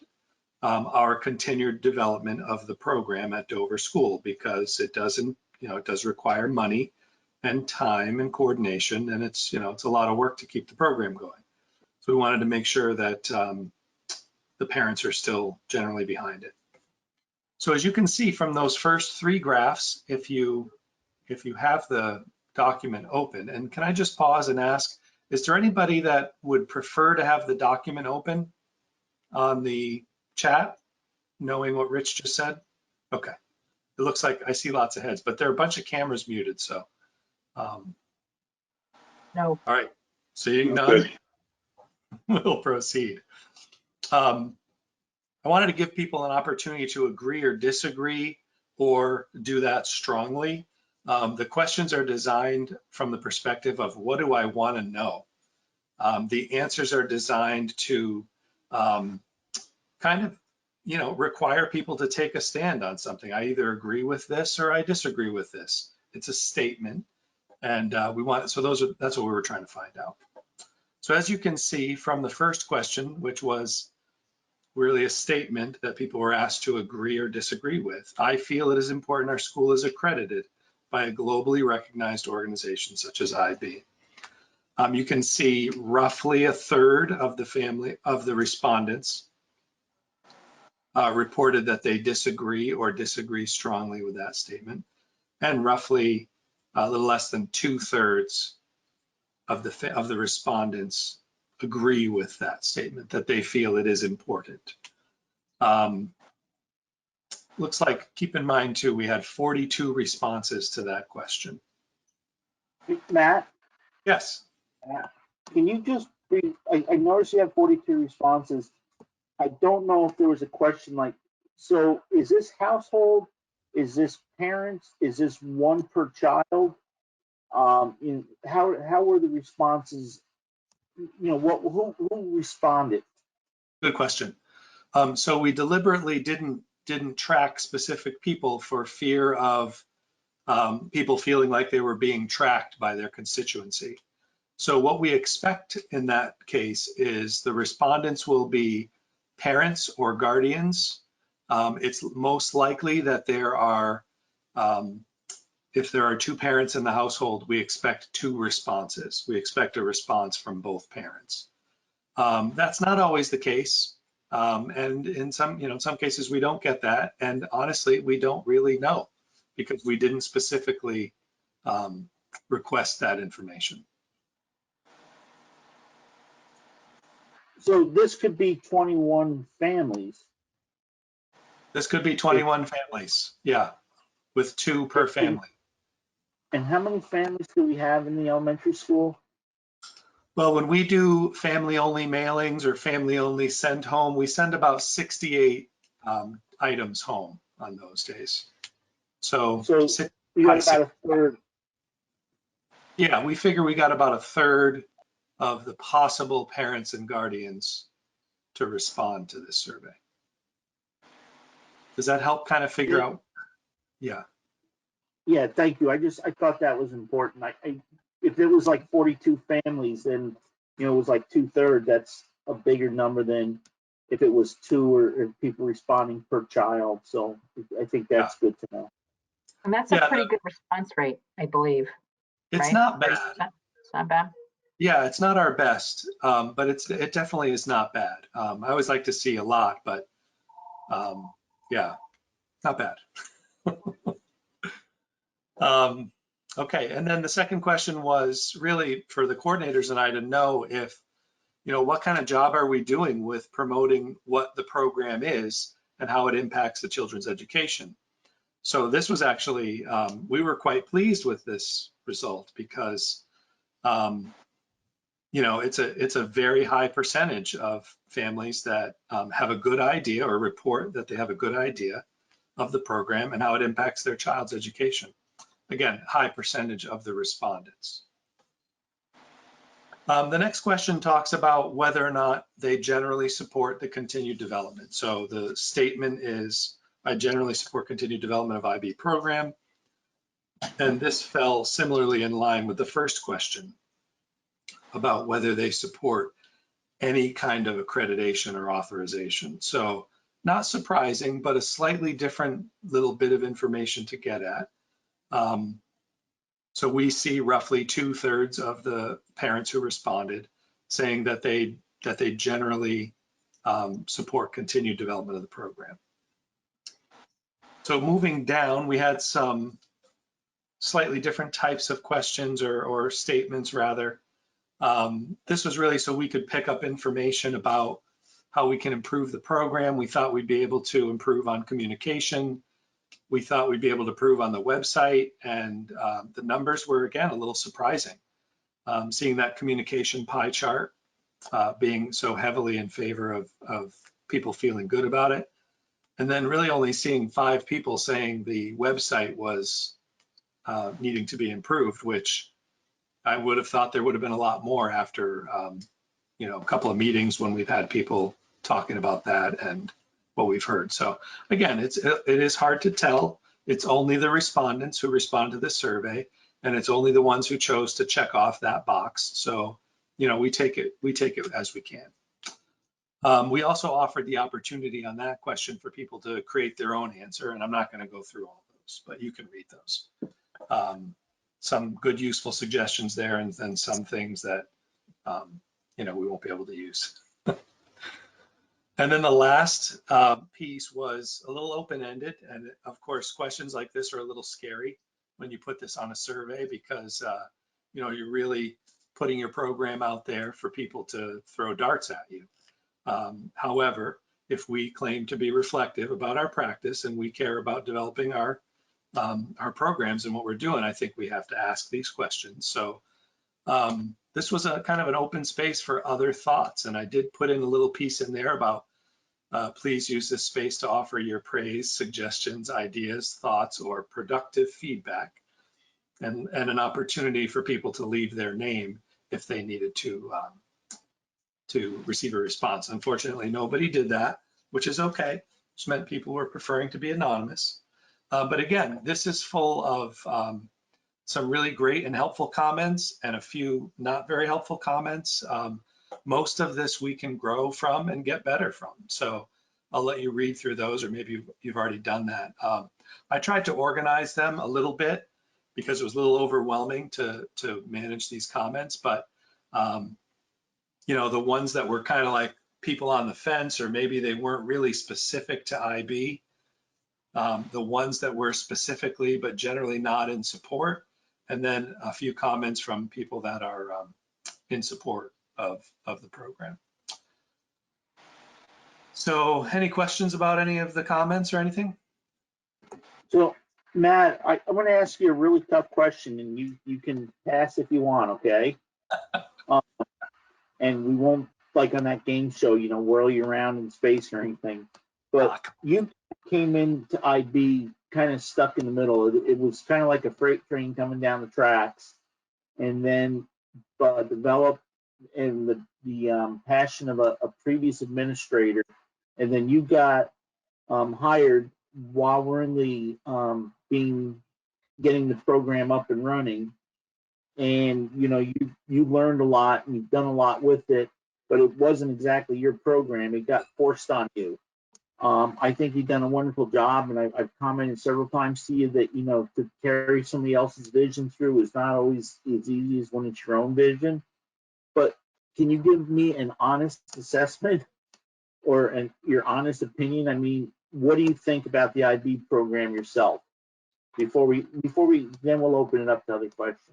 our continued development of the program at Dover School, because it does require money and time and coordination, and it's a lot of work to keep the program going. So we wanted to make sure that the parents are still generally behind it. So as you can see from those first 3 graphs, if you have the document open, and can I just pause and ask, is there anybody that would prefer to have the document open on the chat, knowing what Rich just said? Okay, it looks like I see lots of heads, but there are a bunch of cameras muted, so. No. All right, seeing none, Good. we'll proceed. I wanted to give people an opportunity to agree or disagree or do that strongly. The questions are designed from the perspective of what do I want to know? The answers are designed to kind of, require people to take a stand on something. I either agree with this or I disagree with this. It's a statement, and that's what we were trying to find out. So as you can see from the first question, which was really a statement that people were asked to agree or disagree with. I feel it is important our school is accredited by a globally recognized organization such as IB. You can see roughly a third of the respondents reported that they disagree or disagree strongly with that statement, and roughly a little less than 2/3 of the respondents agree with that statement, that they feel it is important. Looks like, keep in mind too, we had 42 responses to that question. Matt, Yes. can you just read, I noticed you have 42 responses. I don't know if there was a question like, so is this household? Is this parents? Is this one per child? How were the responses? Who responded? Good question. So we deliberately didn't track specific people for fear of people feeling like they were being tracked by their constituency. So what we expect in that case is the respondents will be parents or guardians. It's most likely that there are, if there are 2 parents in the household, we expect 2 responses. We expect a response from both parents. That's not always the case. And in some cases we don't get that. And honestly, we don't really know because we didn't specifically request that information. So this could be 21 families. This could be 21 families, yeah, with 2 per family. And how many families do we have in the elementary school? Well, when we do family-only mailings or family-only send home, we send about 68 items home on those days. So you got about a third. Yeah, we figure we got about a third of the possible parents and guardians to respond to this survey. Does that help kind of figure out? Yeah. Yeah, thank you. I thought that was important. If it was like 42 families, then it was like 2/3. That's a bigger number than if it was 2 or people responding per child. So I think that's good to know. And that's a pretty good response rate, I believe. It's right? not bad. It's not bad. Yeah, it's not our best, but it definitely is not bad. I always like to see a lot, but yeah, not bad. Okay, and then the second question was really for the coordinators and I to know if, what kind of job are we doing with promoting what the program is and how it impacts the children's education. So this was actually, we were quite pleased with this result because, it's a very high percentage of families that have a good idea or report that they have a good idea of the program and how it impacts their child's education. Again, high percentage of the respondents. The next question talks about whether or not they generally support the continued development. So the statement is, I generally support continued development of IB program. And this fell similarly in line with the first question about whether they support any kind of accreditation or authorization. So not surprising, but a slightly different little bit of information to get at. So we see roughly 2/3 of the parents who responded saying that they generally support continued development of the program. So moving down, we had some slightly different types of questions or statements rather. This was really so we could pick up information about how we can improve the program. We thought we'd be able to improve on communication. We thought we'd be able to improve on the website, and the numbers were, again, a little surprising. Seeing that communication pie chart being so heavily in favor of people feeling good about it. And then really only seeing 5 people saying the website was needing to be improved, which I would have thought there would have been a lot more after, you know, a couple of meetings when we've had people talking about that and what we've heard. So again, it is hard to tell. It's only the respondents who respond to the survey, and it's only the ones who chose to check off that box. So, you know, we take it as we can. We also offered the opportunity on that question for people to create their own answer, and I'm not going to go through all those, but you can read those. Some good, useful suggestions there, and then some things that, you know, we won't be able to use. And then the last piece was a little open-ended, and of course, questions like this are a little scary when you put this on a survey because, you know, you're really putting your program out there for people to throw darts at you. However, if we claim to be reflective about our practice and we care about developing our programs and what we're doing, I think we have to ask these questions. So this was a kind of an open space for other thoughts, and I did put in a little piece in there about please use this space to offer your praise, suggestions, ideas, thoughts, or productive feedback, and an opportunity for people to leave their name if they needed to receive a response. Unfortunately, nobody did that, which is okay. Which meant people were preferring to be anonymous. But again, this is full of some really great and helpful comments and a few not very helpful comments. Most of this we can grow from and get better from. So I'll let you read through those, or maybe you've already done that. I tried to organize them a little bit because it was a little overwhelming to manage these comments, but you know, the ones that were kind of like people on the fence, or maybe they weren't really specific to IB, the ones that were specifically but generally not in support, and then a few comments from people that are in support of the program. So any questions about any of the comments or anything? So Matt, I want to ask you a really tough question, and you can pass if you want, okay? And we won't, like on that game show, you know, whirl you around in space or anything. But you came into IB kind of stuck in the middle. It was kind of like a freight train coming down the tracks, and then developed in the passion of a previous administrator, and then you got hired while we're in the getting the program up and running. And you know, you learned a lot and you've done a lot with it, but it wasn't exactly your program. It got forced on you. I think you've done a wonderful job, and I've commented several times to you that, you know, to carry somebody else's vision through is not always as easy as when it's your own vision. But can you give me an honest assessment or your honest opinion? I mean, what do you think about the IB program yourself? Before we then we'll open it up to other questions.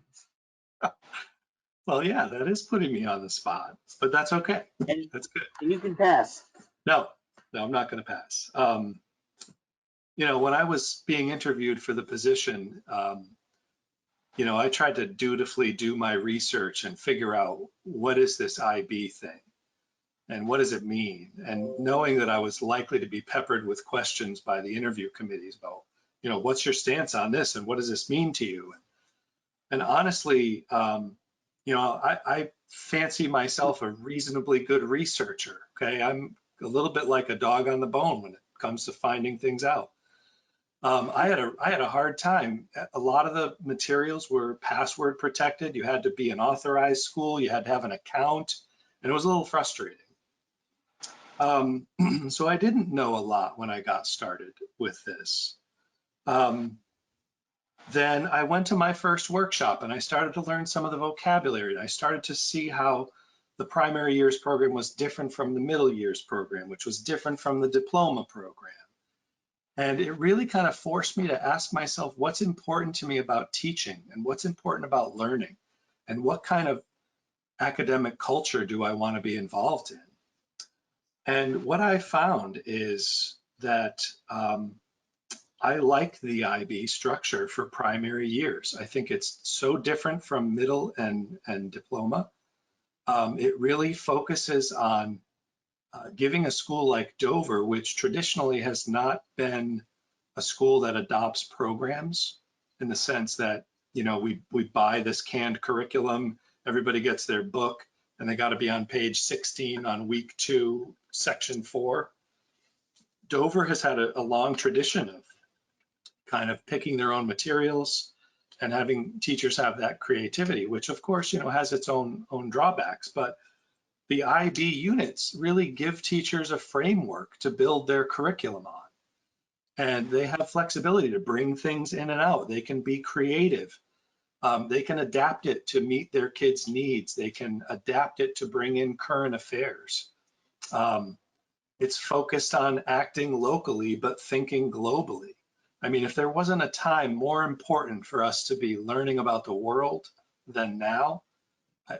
Well, yeah, that is putting me on the spot, but that's okay. That's good. And you can pass. No, I'm not going to pass. You know, when I was being interviewed for the position, you know, I tried to dutifully do my research and figure out what is this IB thing and what does it mean? And knowing that I was likely to be peppered with questions by the interview committees about, you know, what's your stance on this and what does this mean to you? And honestly, you know, I fancy myself a reasonably good researcher. Okay, I'm a little bit like a dog on the bone when it comes to finding things out. I had a hard time. A lot of the materials were password protected. You had to be an authorized school. You had to have an account, and it was a little frustrating. So I didn't know a lot when I got started with this. Then I went to my first workshop and I started to learn some of the vocabulary. I started to see how the primary years program was different from the middle years program, which was different from the diploma program. And it really kind of forced me to ask myself what's important to me about teaching and what's important about learning and what kind of academic culture do I want to be involved in. And what I found is that I like the IB structure for primary years. I think it's so different from middle and diploma. It really focuses on giving a school like Dover, which traditionally has not been a school that adopts programs in the sense that, you know, we buy this canned curriculum, everybody gets their book, and they got to be on page 16 on week 2, section 4. Dover has had a long tradition of kind of picking their own materials and having teachers have that creativity, which of course, you know, has its own drawbacks. But the IB units really give teachers a framework to build their curriculum on. And they have flexibility to bring things in and out. They can be creative. They can adapt it to meet their kids' needs. They can adapt it to bring in current affairs. It's focused on acting locally, but thinking globally. I mean, if there wasn't a time more important for us to be learning about the world than now,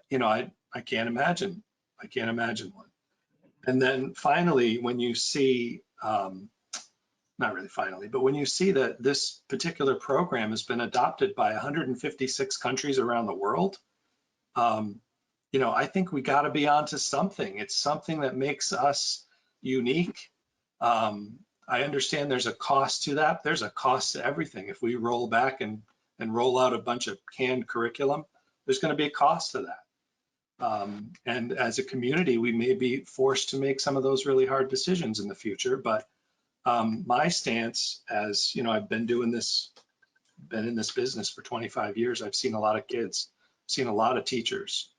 you know, I can't imagine. I can't imagine one. And then finally, when you see, not really finally, but when you see that this particular program has been adopted by 156 countries around the world, you know, I think we got to be onto something. It's something that makes us unique. I understand there's a cost to that. There's a cost to everything. If we roll back and roll out a bunch of canned curriculum, there's going to be a cost to that. And as a community, we may be forced to make some of those really hard decisions in the future. But my stance, as you know, I've been in this business for 25 years. I've seen a lot of kids, seen a lot of teachers.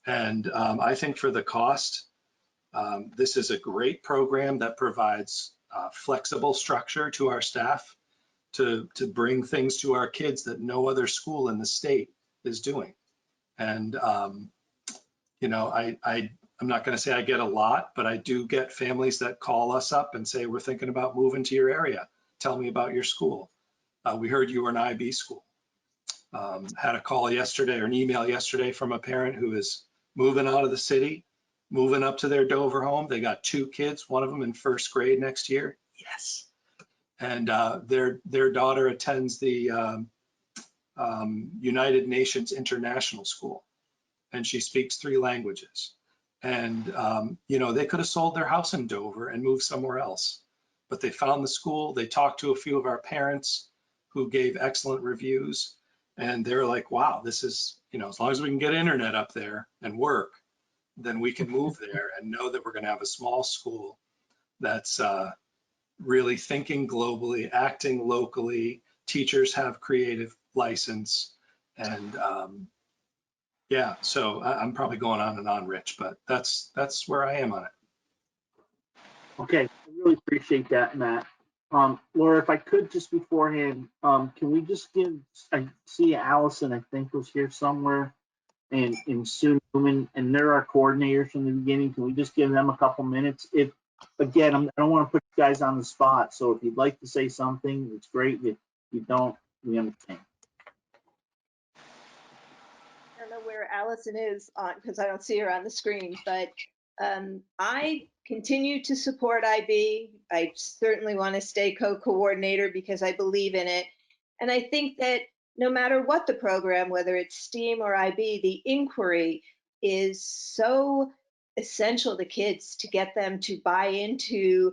And I think for the cost, this is a great program that provides flexible structure to our staff to bring things to our kids that no other school in the state is doing. And, you know, I'm not going to say I get a lot, but I do get families that call us up and say, we're thinking about moving to your area. Tell me about your school. We heard you were an IB school. Had a call yesterday or an email yesterday from a parent who is moving out of the city, moving up to their Dover home. They got 2 kids, one of them in 1st grade next year. Yes. And their daughter attends the United Nations International School, and she speaks 3 languages. And, you know, they could have sold their house in Dover and moved somewhere else, but they found the school. They talked to a few of our parents who gave excellent reviews, and they're like, wow, this is, you know, as long as we can get internet up there and work, then we can move there and know that we're going to have a small school that's really thinking globally, acting locally. Teachers have creative license. And yeah, so I'm probably going on and on, Rich, but that's where I am on it. Okay, I really appreciate that, Matt. Laura, if I could just beforehand, can we just I see Allison, I think, was here somewhere, and Sue Newman, and they're our coordinators from the beginning. Can we just give them a couple minutes? If, again, I don't want to put you guys on the spot, so if you'd like to say something, it's great. If you don't, we understand. I don't know where Allison is on, because I don't see her on the screen, but I continue to support IB. I certainly want to stay co-coordinator because I believe in it. And I think that no matter what the program, whether it's STEAM or IB, the inquiry is so essential to kids to get them to buy into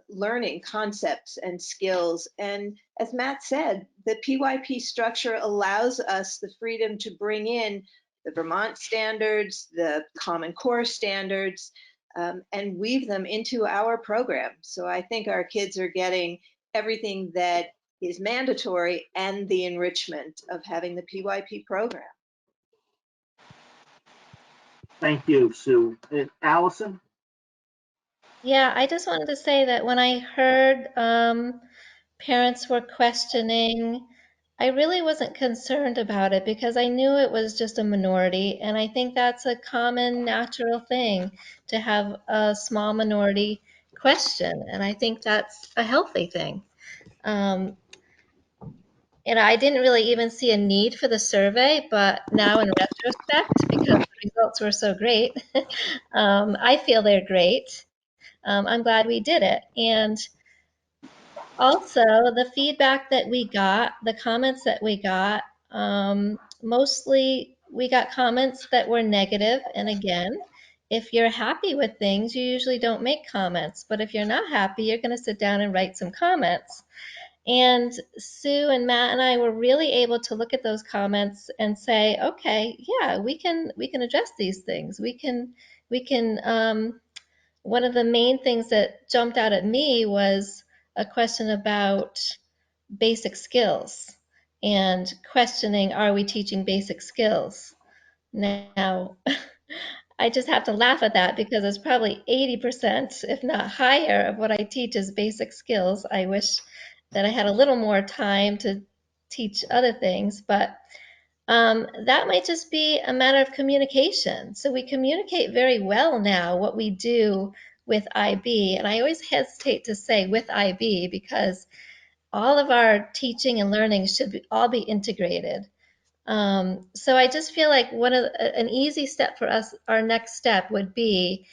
learning concepts and skills. And as Matt said, the PYP structure allows us the freedom to bring in the Vermont standards, the Common Core standards, and weave them into our program. So I think our kids are getting everything that is mandatory and the enrichment of having the PYP program. Thank you, Sue. Allison? Yeah, I just wanted to say that when I heard parents were questioning, I really wasn't concerned about it because I knew it was just a minority. And I think that's a common natural thing to have a small minority question, and I think that's a healthy thing. And I didn't really even see a need for the survey, but now in retrospect, because the results were so great, I feel they're great. I'm glad we did it. And also, the feedback that we got, the comments that we got, mostly we got comments that were negative. And again, if you're happy with things, you usually don't make comments. But if you're not happy, you're going to sit down and write some comments. And Sue and Matt and I were really able to look at those comments and say, okay, yeah, we can address these things. We can. One of the main things that jumped out at me was a question about basic skills and questioning, are we teaching basic skills? Now, I just have to laugh at that because it's probably 80%, if not higher, of what I teach is basic skills. I wish that I had a little more time to teach other things, but that might just be a matter of communication. So we communicate very well now what we do with IB, and I always hesitate to say with IB because all of our teaching and learning should all be integrated. So I just feel like an easy step for us, our next step would be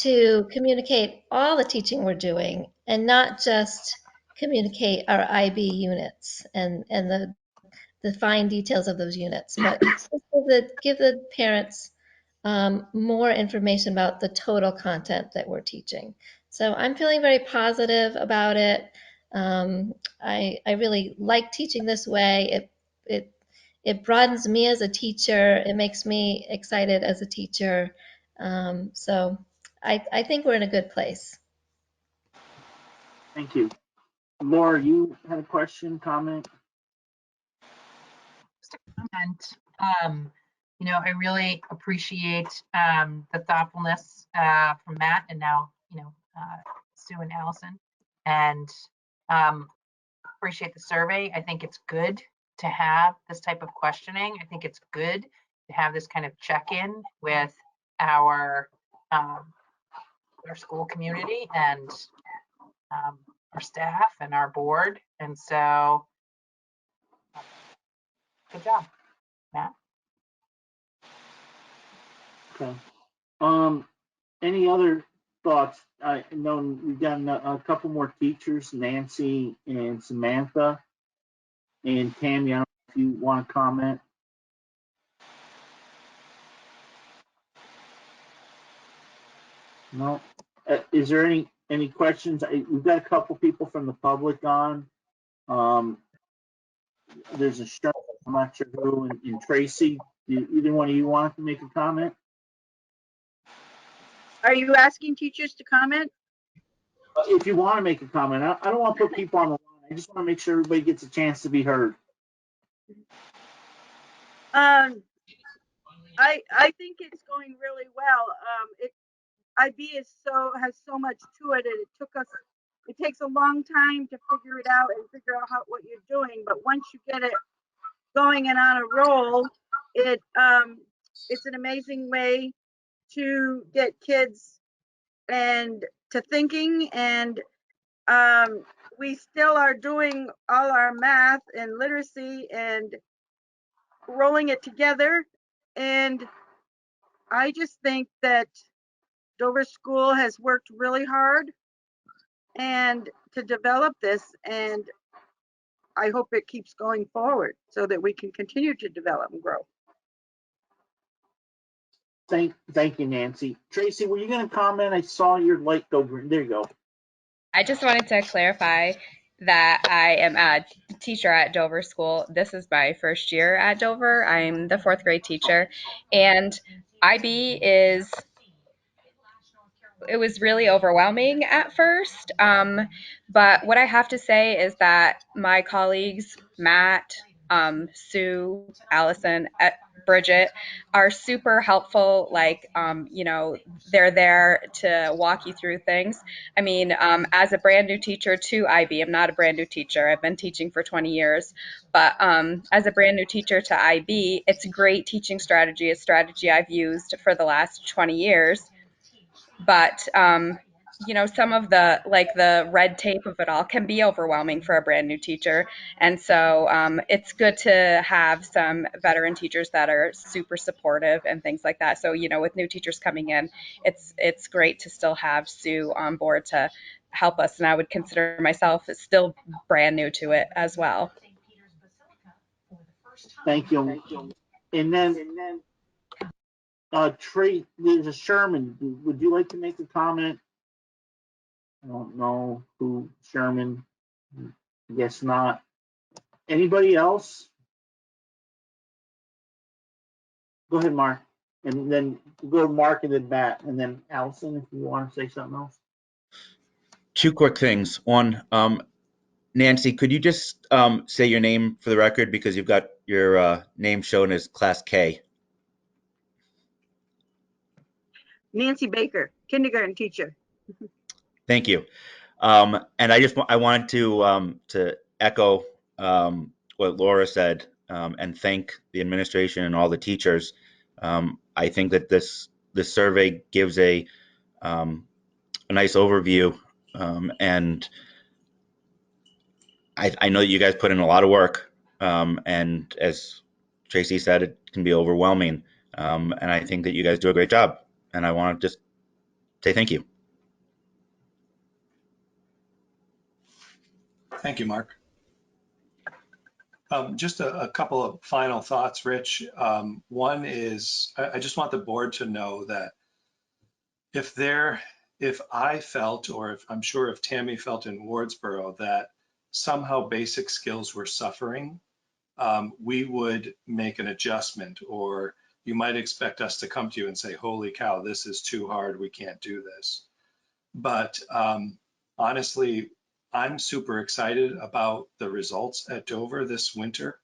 to communicate all the teaching we're doing and not just communicate our IB units and the fine details of those units, but give the parents more information about the total content that we're teaching. So I'm feeling very positive about it. I really like teaching this way. It broadens me as a teacher. It makes me excited as a teacher. So I think we're in a good place. Thank you. Laura, you had a question, comment? And I really appreciate the thoughtfulness from Matt and now Sue and Allison, and appreciate the survey. I think it's good to have this type of questioning. I think it's good to have this kind of check-in with our school community and our staff and our board. And so, good job, Matt. Okay. Any other thoughts? I know we've got a couple more teachers, Nancy and Samantha. And Tammy, I don't know if you want to comment. No. Is there any questions? We've got a couple people from the public on. There's a Sherman, I'm not sure who, and Tracy. Either one of you want to make a comment? Are you asking teachers to comment? If you want to make a comment, I don't want to put people on the line. I just want to make sure everybody gets a chance to be heard. I think it's going really well. IB has so much to it, and it takes a long time to figure it out and figure out what you're doing. But once you get it going and on a roll, it's an amazing way to get kids and to thinking. And we still are doing all our math and literacy and rolling it together. And I just think that Dover School has worked really hard and to develop this, and I hope it keeps going forward so that we can continue to develop and grow. Thank you, Nancy. Tracy, were you going to comment? I saw your light go green. There you go. I just wanted to clarify that I am a teacher at Dover School. This is my first year at Dover. I'm the 4th grade teacher, and IB it was really overwhelming at first. But what I have to say is that my colleagues, Matt, Sue, Allison, Bridget, are super helpful. Like, they're there to walk you through things. I mean, as a brand new teacher to IB, I'm not a brand new teacher. I've been teaching for 20 years. But as a brand new teacher to IB, it's a great teaching strategy, a strategy I've used for the last 20 years. But you know, some of the like the red tape of it all can be overwhelming for a brand new teacher. And so it's good to have some veteran teachers that are super supportive and things like that. So, you know, with new teachers coming in, it's great to still have Sue on board to help us. And I would consider myself still brand new to it as well. Thank you. And then, Trey, there's a Sherman. Would you like to make a comment? I don't know who Sherman. I guess not. Anybody else? Go ahead, Mark. And then go to Mark and then Matt, and then Allison, if you want to say something else. Two quick things. One, Nancy, could you just say your name for the record, because you've got your name shown as Class K. Nancy Baker, kindergarten teacher. Thank you. And I wanted to echo what Laura said and thank the administration and all the teachers. I think that this survey gives a nice overview, and I know that you guys put in a lot of work, and as Tracy said, it can be overwhelming, and I think that you guys do a great job, and I want to just say thank you. Thank you, Mark. Just a couple of final thoughts, Rich. One is I just want the board to know that if I felt, or if I'm sure if Tammy felt in Wardsboro that somehow basic skills were suffering, we would make an adjustment, or you might expect us to come to you and say, holy cow, this is too hard, we can't do this. But honestly, I'm super excited about the results at Dover this winter.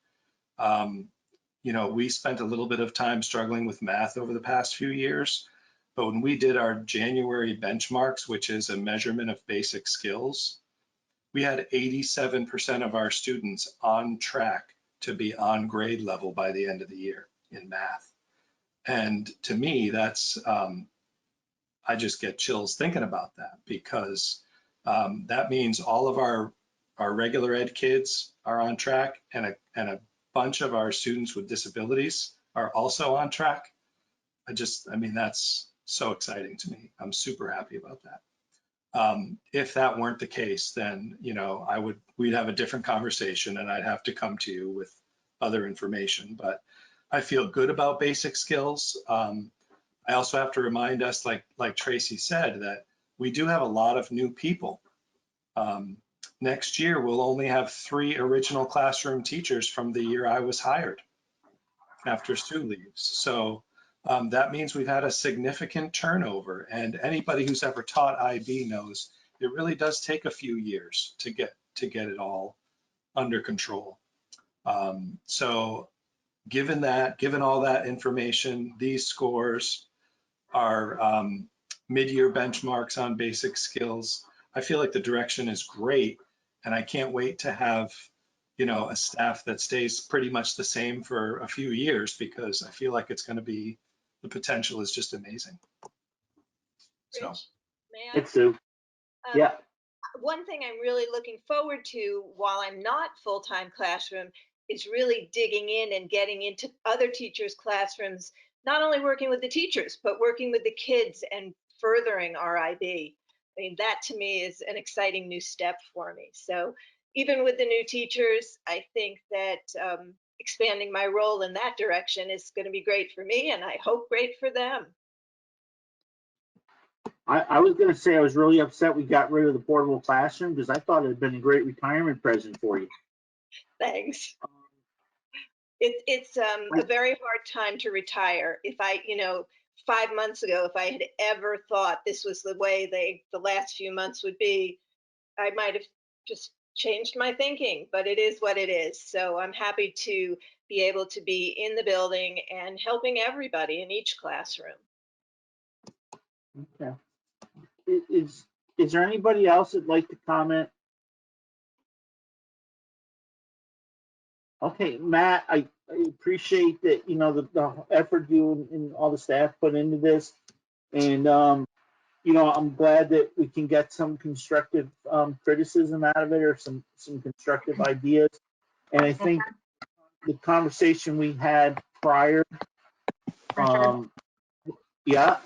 You know, we spent a little bit of time struggling with math over the past few years, but when we did our January benchmarks, which is a measurement of basic skills, we had 87% of our students on track to be on grade level by the end of the year in math. And to me, that's, I just get chills thinking about that, because that means all of our regular ed kids are on track, and a bunch of our students with disabilities are also on track. I mean, that's so exciting to me. I'm super happy about that. If that weren't the case, then, you know, we'd have a different conversation and I'd have to come to you with other information, but I feel good about basic skills. I also have to remind us, like Tracy said, that we do have a lot of new people. Next year, we'll only have 3 original classroom teachers from the year I was hired after Sue leaves. So that means we've had a significant turnover, and anybody who's ever taught IB knows it really does take a few years to get it all under control. So given all that information, these scores, our mid-year benchmarks on basic skills, I feel like the direction is great, and I can't wait to have, you know, a staff that stays pretty much the same for a few years, because I feel like it's going to be, the potential is just amazing. So, Rich, may I? It's Sue. Yeah. One thing I'm really looking forward to while I'm not full-time classroom is really digging in and getting into other teachers' classrooms, not only working with the teachers, but working with the kids and furthering RIB. I mean, that to me is an exciting new step for me. So even with the new teachers, I think that expanding my role in that direction is going to be great for me, and I hope great for them. I was going to say I was really upset we got rid of the portable classroom, because I thought it had been a great retirement present for you. Thanks. It's a very hard time to retire. If I, you know, 5 months ago, if I had ever thought this was the way the last few months would be, I might have just changed my thinking, but it is what it is. So I'm happy to be able to be in the building and helping everybody in each classroom. Okay. Is there anybody else that'd like to comment? Okay, Matt, I appreciate that, you know, the effort you and all the staff put into this. And I'm glad that we can get some constructive criticism out of it, or some constructive ideas. And I think the conversation we had prior, Richard, yeah,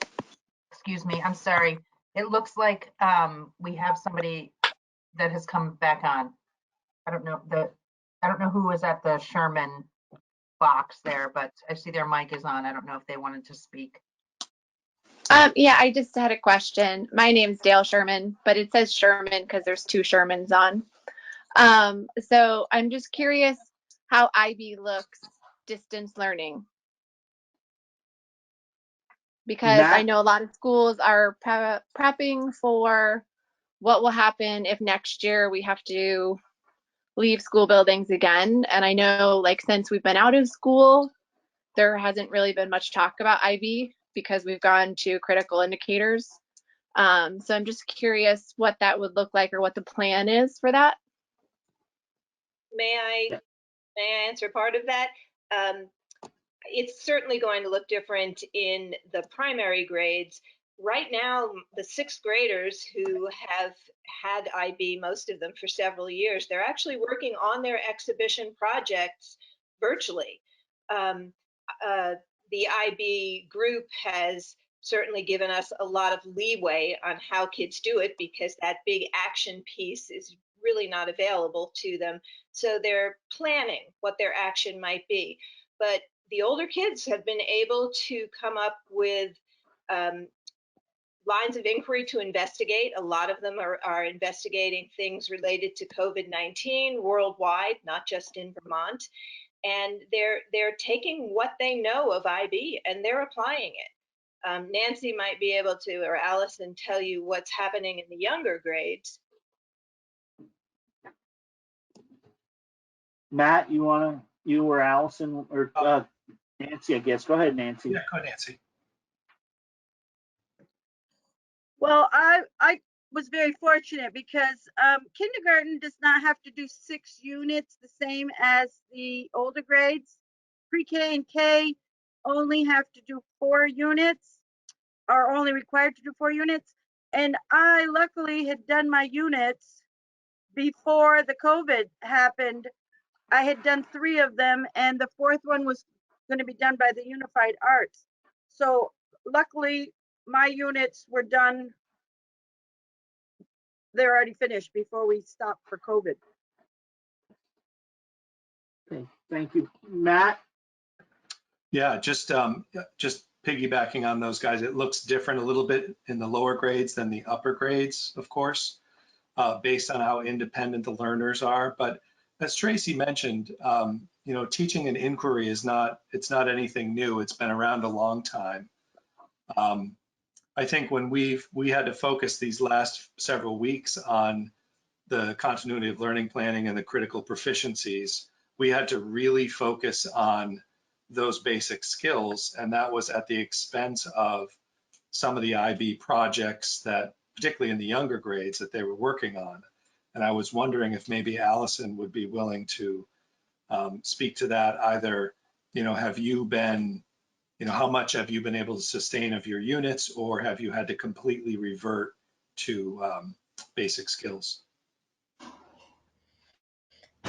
excuse me, I'm sorry. It looks like we have somebody that has come back on. I don't know who was at the Sherman box there, but I see their mic is on. I don't know if they wanted to speak. Yeah, I just had a question. My name's Dale Sherman, but it says Sherman because there's two Shermans on. So I'm just curious how IB looks distance learning, because I know a lot of schools are prepping for what will happen if next year we have to leave school buildings again. And I know, like, since we've been out of school, there hasn't really been much talk about IB because we've gone to critical indicators. So I'm just curious what that would look like, or what the plan is for that. May I answer part of that? It's certainly going to look different in the primary grades. Right now, the sixth graders who have had IB, most of them for several years, they're actually working on their exhibition projects virtually. The IB group has certainly given us a lot of leeway on how kids do it, because that big action piece is really not available to them. So they're planning what their action might be. But the older kids have been able to come up with lines of inquiry to investigate. A lot of them are investigating things related to COVID-19 worldwide, not just in Vermont. And they're taking what they know of IB and they're applying it. Nancy might be able to, or Allison, tell you what's happening in the younger grades. Matt, you or Allison, or Nancy, I guess. Go ahead, Nancy. Yeah, go ahead, Nancy. Well, I was very fortunate because kindergarten does not have to do 6 units, the same as the older grades. Pre-K and K only have to do 4 units, are only required to do 4 units. And I luckily had done my units before the COVID happened. I had done 3 of them, and the 4th one was going to be done by the Unified Arts. So luckily, my units were done. They're already finished before we stopped for COVID. Okay, thank you. Matt? Yeah, just piggybacking on those guys, it looks different a little bit in the lower grades than the upper grades, of course, based on how independent the learners are. But as Tracy mentioned, teaching an inquiry it's not anything new. It's been around a long time. I think when we had to focus these last several weeks on the continuity of learning planning and the critical proficiencies, we had to really focus on those basic skills, and that was at the expense of some of the IB projects that, particularly in the younger grades, that they were working on. And I was wondering if maybe Allison would be willing to speak to that. Either, have you been, how much have you been able to sustain of your units, or have you had to completely revert to basic skills?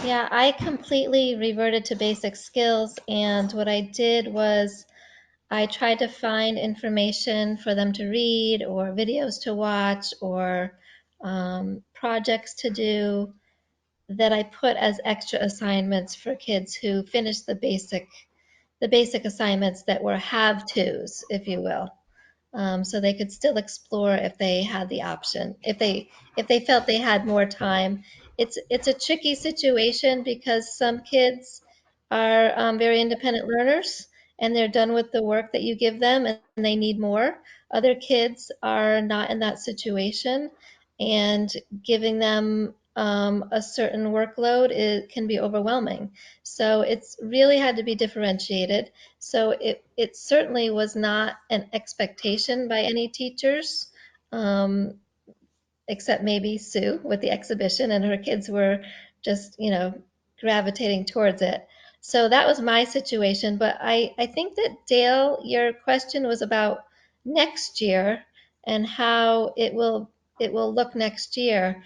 Yeah, I completely reverted to basic skills, and what I did was I tried to find information for them to read, or videos to watch, or projects to do that I put as extra assignments for kids who finished the basic assignments that were have-tos, if you will. So they could still explore if they had the option, if they felt they had more time. It's a tricky situation because some kids are very independent learners and they're done with the work that you give them and they need more. Other kids are not in that situation, and giving them a certain workload can be overwhelming. So it's really had to be differentiated. So it certainly was not an expectation by any teachers, except maybe Sue with the exhibition, and her kids were just, gravitating towards it. So that was my situation. But I think that, Dale, your question was about next year. and how it will look next year.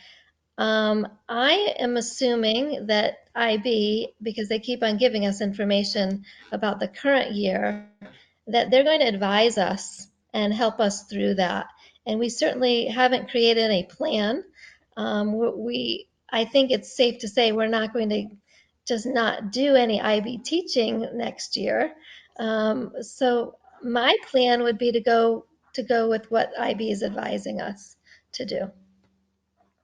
I am assuming that IB, because they keep on giving us information about the current year, that they're going to advise us and help us through that. And we certainly haven't created a plan. I think it's safe to say we're not going to just not do any IB teaching next year. So my plan would be to go with what IB is advising us to do.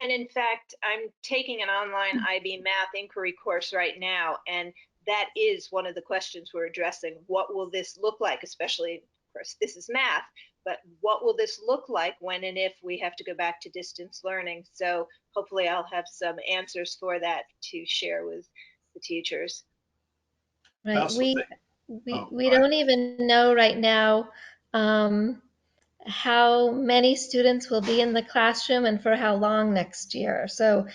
And in fact, I'm taking an online IB math inquiry course right now, and that is one of the questions we're addressing. What will this look like? Especially, of course, this is math, but what will this look like when and if we have to go back to distance learning? So hopefully I'll have some answers for that to share with the teachers. Right. We don't even know right now how many students will be in the classroom and for how long next year. So,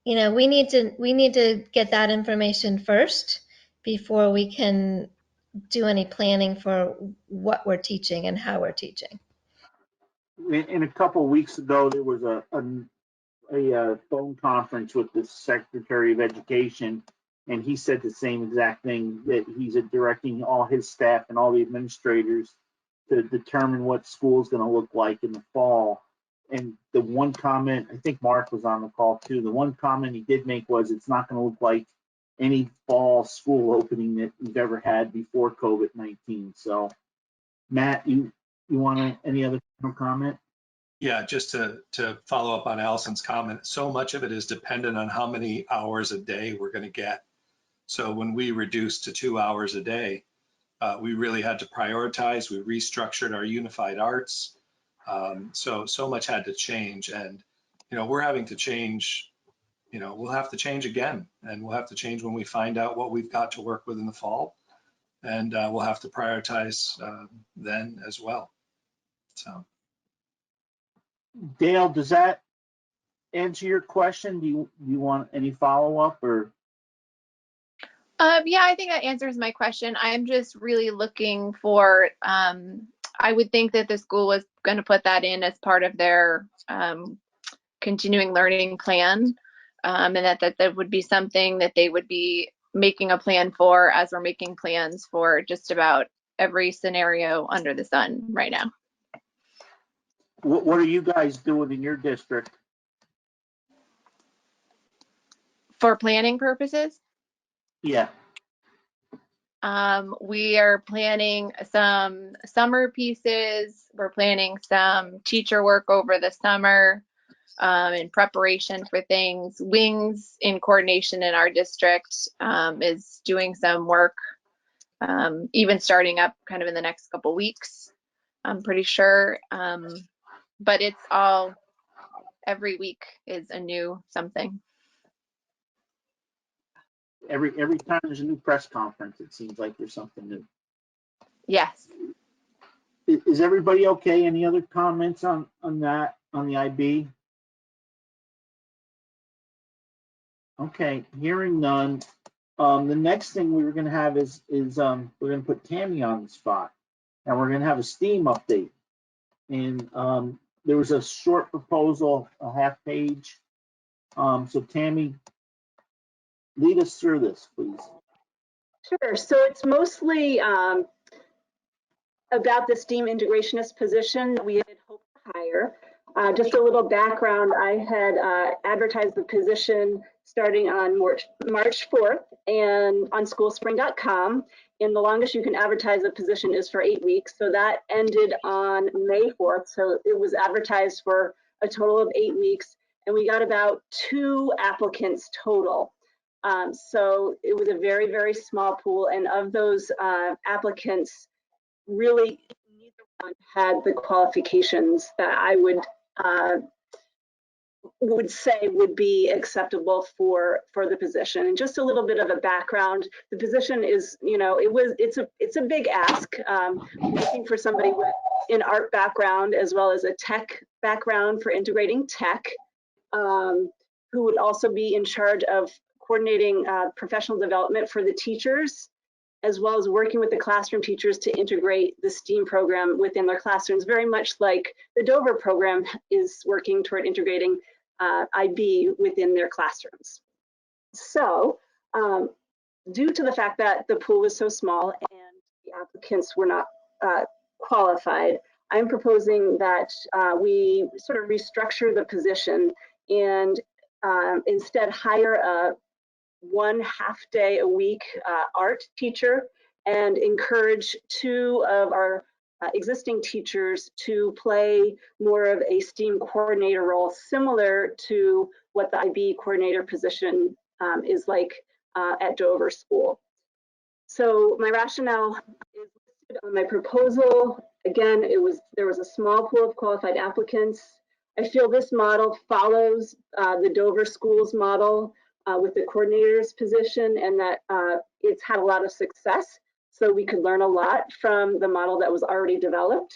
you know, we need to get that information first before we can do any planning for what we're teaching and how we're teaching. In a couple of weeks ago, there was a phone conference with the Secretary of Education, and he said the same exact thing, that he's directing all his staff and all the administrators to determine what school is going to look like in the fall. And the one comment, I think Mark was on the call too, the one comment he did make was it's not going to look like any fall school opening that we've ever had before COVID-19. So, Matt, you want any other comment? Yeah, just to follow up on Allison's comment, so much of it is dependent on how many hours a day we're going to get. So when we reduced to 2 hours a day, we really had to prioritize. We restructured our unified arts. So much had to change, and we're having to change. We'll have to change again, and we'll have to change when we find out what we've got to work with in the fall, and we'll have to prioritize then as well. So. Dale, does that answer your question? Do you want any follow-up or? Yeah, I think that answers my question. I'm just really looking for, I would think that the school was going to put that in as part of their continuing learning plan, and that would be something that they would be making a plan for, as we're making plans for just about every scenario under the sun right now. What are you guys doing in your district? For planning purposes? Yeah. We are planning some summer pieces. We're planning some teacher work over the summer in preparation for things. Wings, in coordination in our district, is doing some work, even starting up kind of in the next couple weeks, I'm pretty sure. But it's all, every week is a new something. Every time there's a new press conference, it seems like there's something new. Yes. Is everybody okay? Any other comments on that, on the IB? Okay, hearing none. The next thing we were going to have is we're going to put Tammy on the spot, and we're going to have a STEAM update. And there was a short proposal, a half page. So Tammy, lead us through this, please. Sure. So it's mostly about the STEAM integrationist position that we had hoped to hire. Just a little background, I had advertised the position starting on March 4th and on schoolspring.com. And the longest you can advertise a position is for 8 weeks. So that ended on May 4th. So it was advertised for a total of 8 weeks. And we got about 2 applicants total. So it was a very, very small pool. And of those applicants, really neither one had the qualifications that I would say would be acceptable for the position. And just a little bit of a background, the position is, it's a big ask. Looking for somebody with an art background as well as a tech background for integrating tech, who would also be in charge of coordinating professional development for the teachers as well as working with the classroom teachers to integrate the STEAM program within their classrooms, very much like the Dover program is working toward integrating IB within their classrooms. So due to the fact that the pool was so small and the applicants were not qualified, I'm proposing that we sort of restructure the position and instead hire a 1 half-day a week art teacher and encourage 2 of our existing teachers to play more of a STEAM coordinator role, similar to what the IB coordinator position is like at Dover School. So my rationale is listed on my proposal. Again, there was a small pool of qualified applicants. I feel this model follows the Dover Schools model with the coordinator's position, and that it's had a lot of success. So we could learn a lot from the model that was already developed.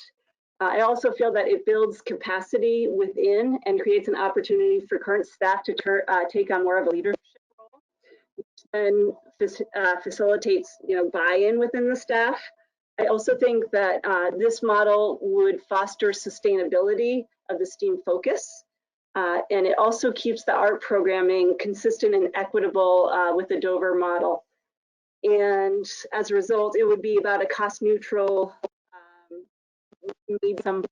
I also feel that it builds capacity within and creates an opportunity for current staff to take on more of a leadership role, which then facilitates, buy-in within the staff. I also think that this model would foster sustainability of the STEAM focus. And it also keeps the art programming consistent and equitable with the Dover model. And as a result, it would be about a cost neutral, maybe some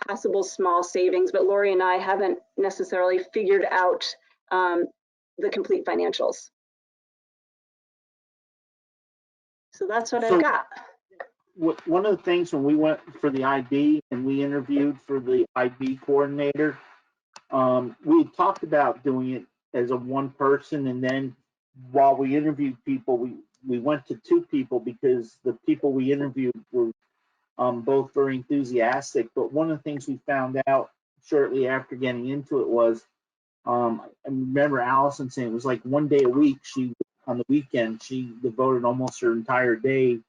possible small savings, but Lori and I haven't necessarily figured out the complete financials. So that's what I've got. One of the things when we went for the IB and we interviewed for the IB coordinator, we had talked about doing it as a 1 person, and then while we interviewed people, we went to 2 people because the people we interviewed were both very enthusiastic. But one of the things we found out shortly after getting into it was, I remember Allison saying it was like 1 day a week. On the weekend, she devoted almost her entire day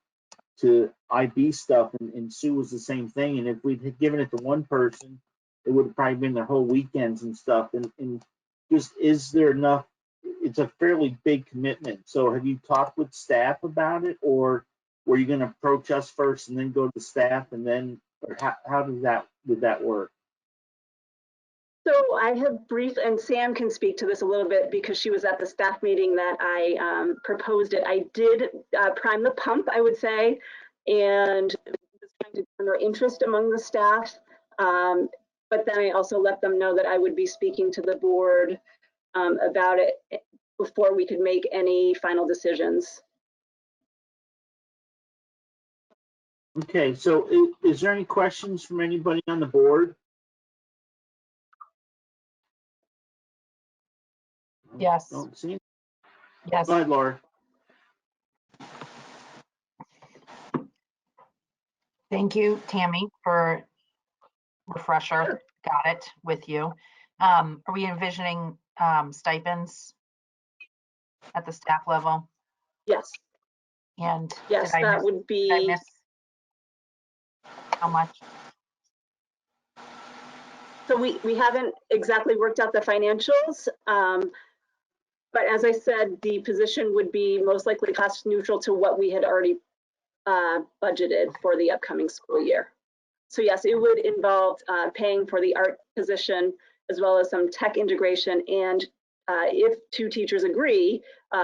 to IB stuff, and Sue was the same thing. And if we'd had given it to 1 person, it would have probably been their whole weekends and stuff. And just, is there enough? It's a fairly big commitment. So have you talked with staff about it, or were you going to approach us first and then go to staff, and then, or how would that work? So I have briefed, and Sam can speak to this a little bit because she was at the staff meeting that I proposed it. I did prime the pump, I would say, and was trying to garner interest among the staff. But then I also let them know that I would be speaking to the board about it before we could make any final decisions. Okay, so is there any questions from anybody on the board? Yes. Don't see. Yes. Go ahead, Laura. Thank you, Tammy, for refresher. Got it with you. Are we envisioning stipends at the staff level? Yes. And yes, that would be. Did I miss how much? So we haven't exactly worked out the financials, but as I said, the position would be most likely cost neutral to what we had already budgeted for the upcoming school year. So yes, it would involve paying for the art position as well as some tech integration, and if 2 teachers agree,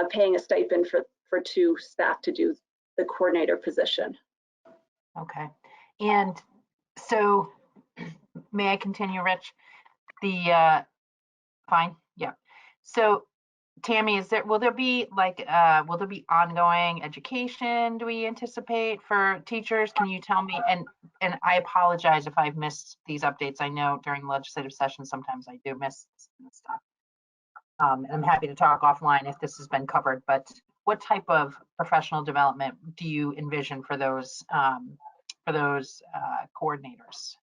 paying a stipend for 2 staff to do the coordinator position. Okay, and so may I continue, Rich? Fine, yeah. So Tammy, will there be ongoing education, do we anticipate, for teachers? Can you tell me? And I apologize if I've missed these updates. I know during legislative session, sometimes I do miss this stuff. I'm happy to talk offline if this has been covered, but what type of professional development do you envision for those coordinators?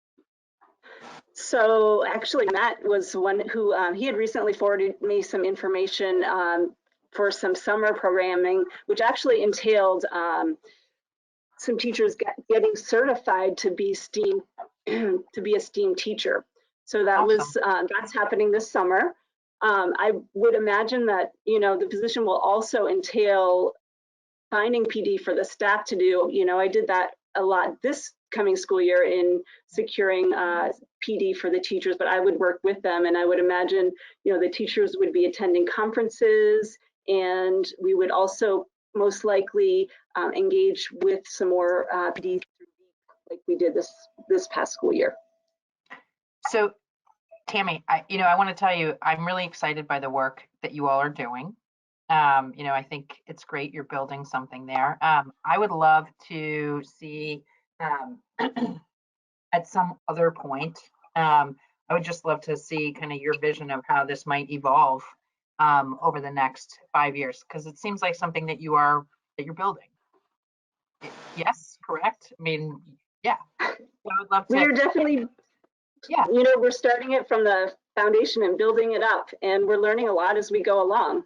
So actually, Matt was one who he had recently forwarded me some information for some summer programming, which actually entailed some teachers getting certified to be STEAM to be a STEAM teacher. So that was that's happening this summer. I would imagine that the position will also entail finding PD for the staff to do. You know, I did that a lot this coming school year in securing PD for the teachers, but I would work with them, and I would imagine, you know, the teachers would be attending conferences, and we would also most likely engage with some more PD like we did this past school year. So Tammy, I want to tell you, I'm really excited by the work that you all are doing. You know, I think it's great you're building something there. I would love to see at some other point, I would just love to see kind of your vision of how this might evolve over the next 5 years, because it seems like something that you're building. Yes, correct? I mean, yeah. So I would love to. We're definitely, yeah. You know, we're starting it from the foundation and building it up, and we're learning a lot as we go along.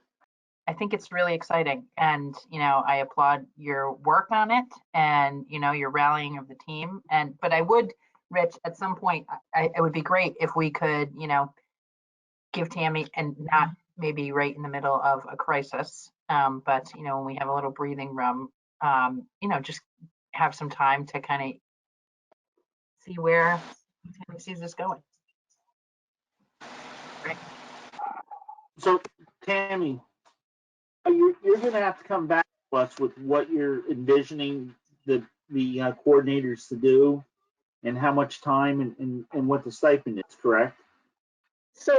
I think it's really exciting, and you know, I applaud your work on it, and you know, your rallying of the team. But I would, Rich, at some point, it would be great if we could, you know, give Tammy, and not maybe right in the middle of a crisis, but you know, when we have a little breathing room, you know, just have some time to kind of see where Tammy sees this going. Right. So Tammy, you're going to have to come back to us with what you're envisioning the coordinators to do, and how much time and what the stipend is, correct? So,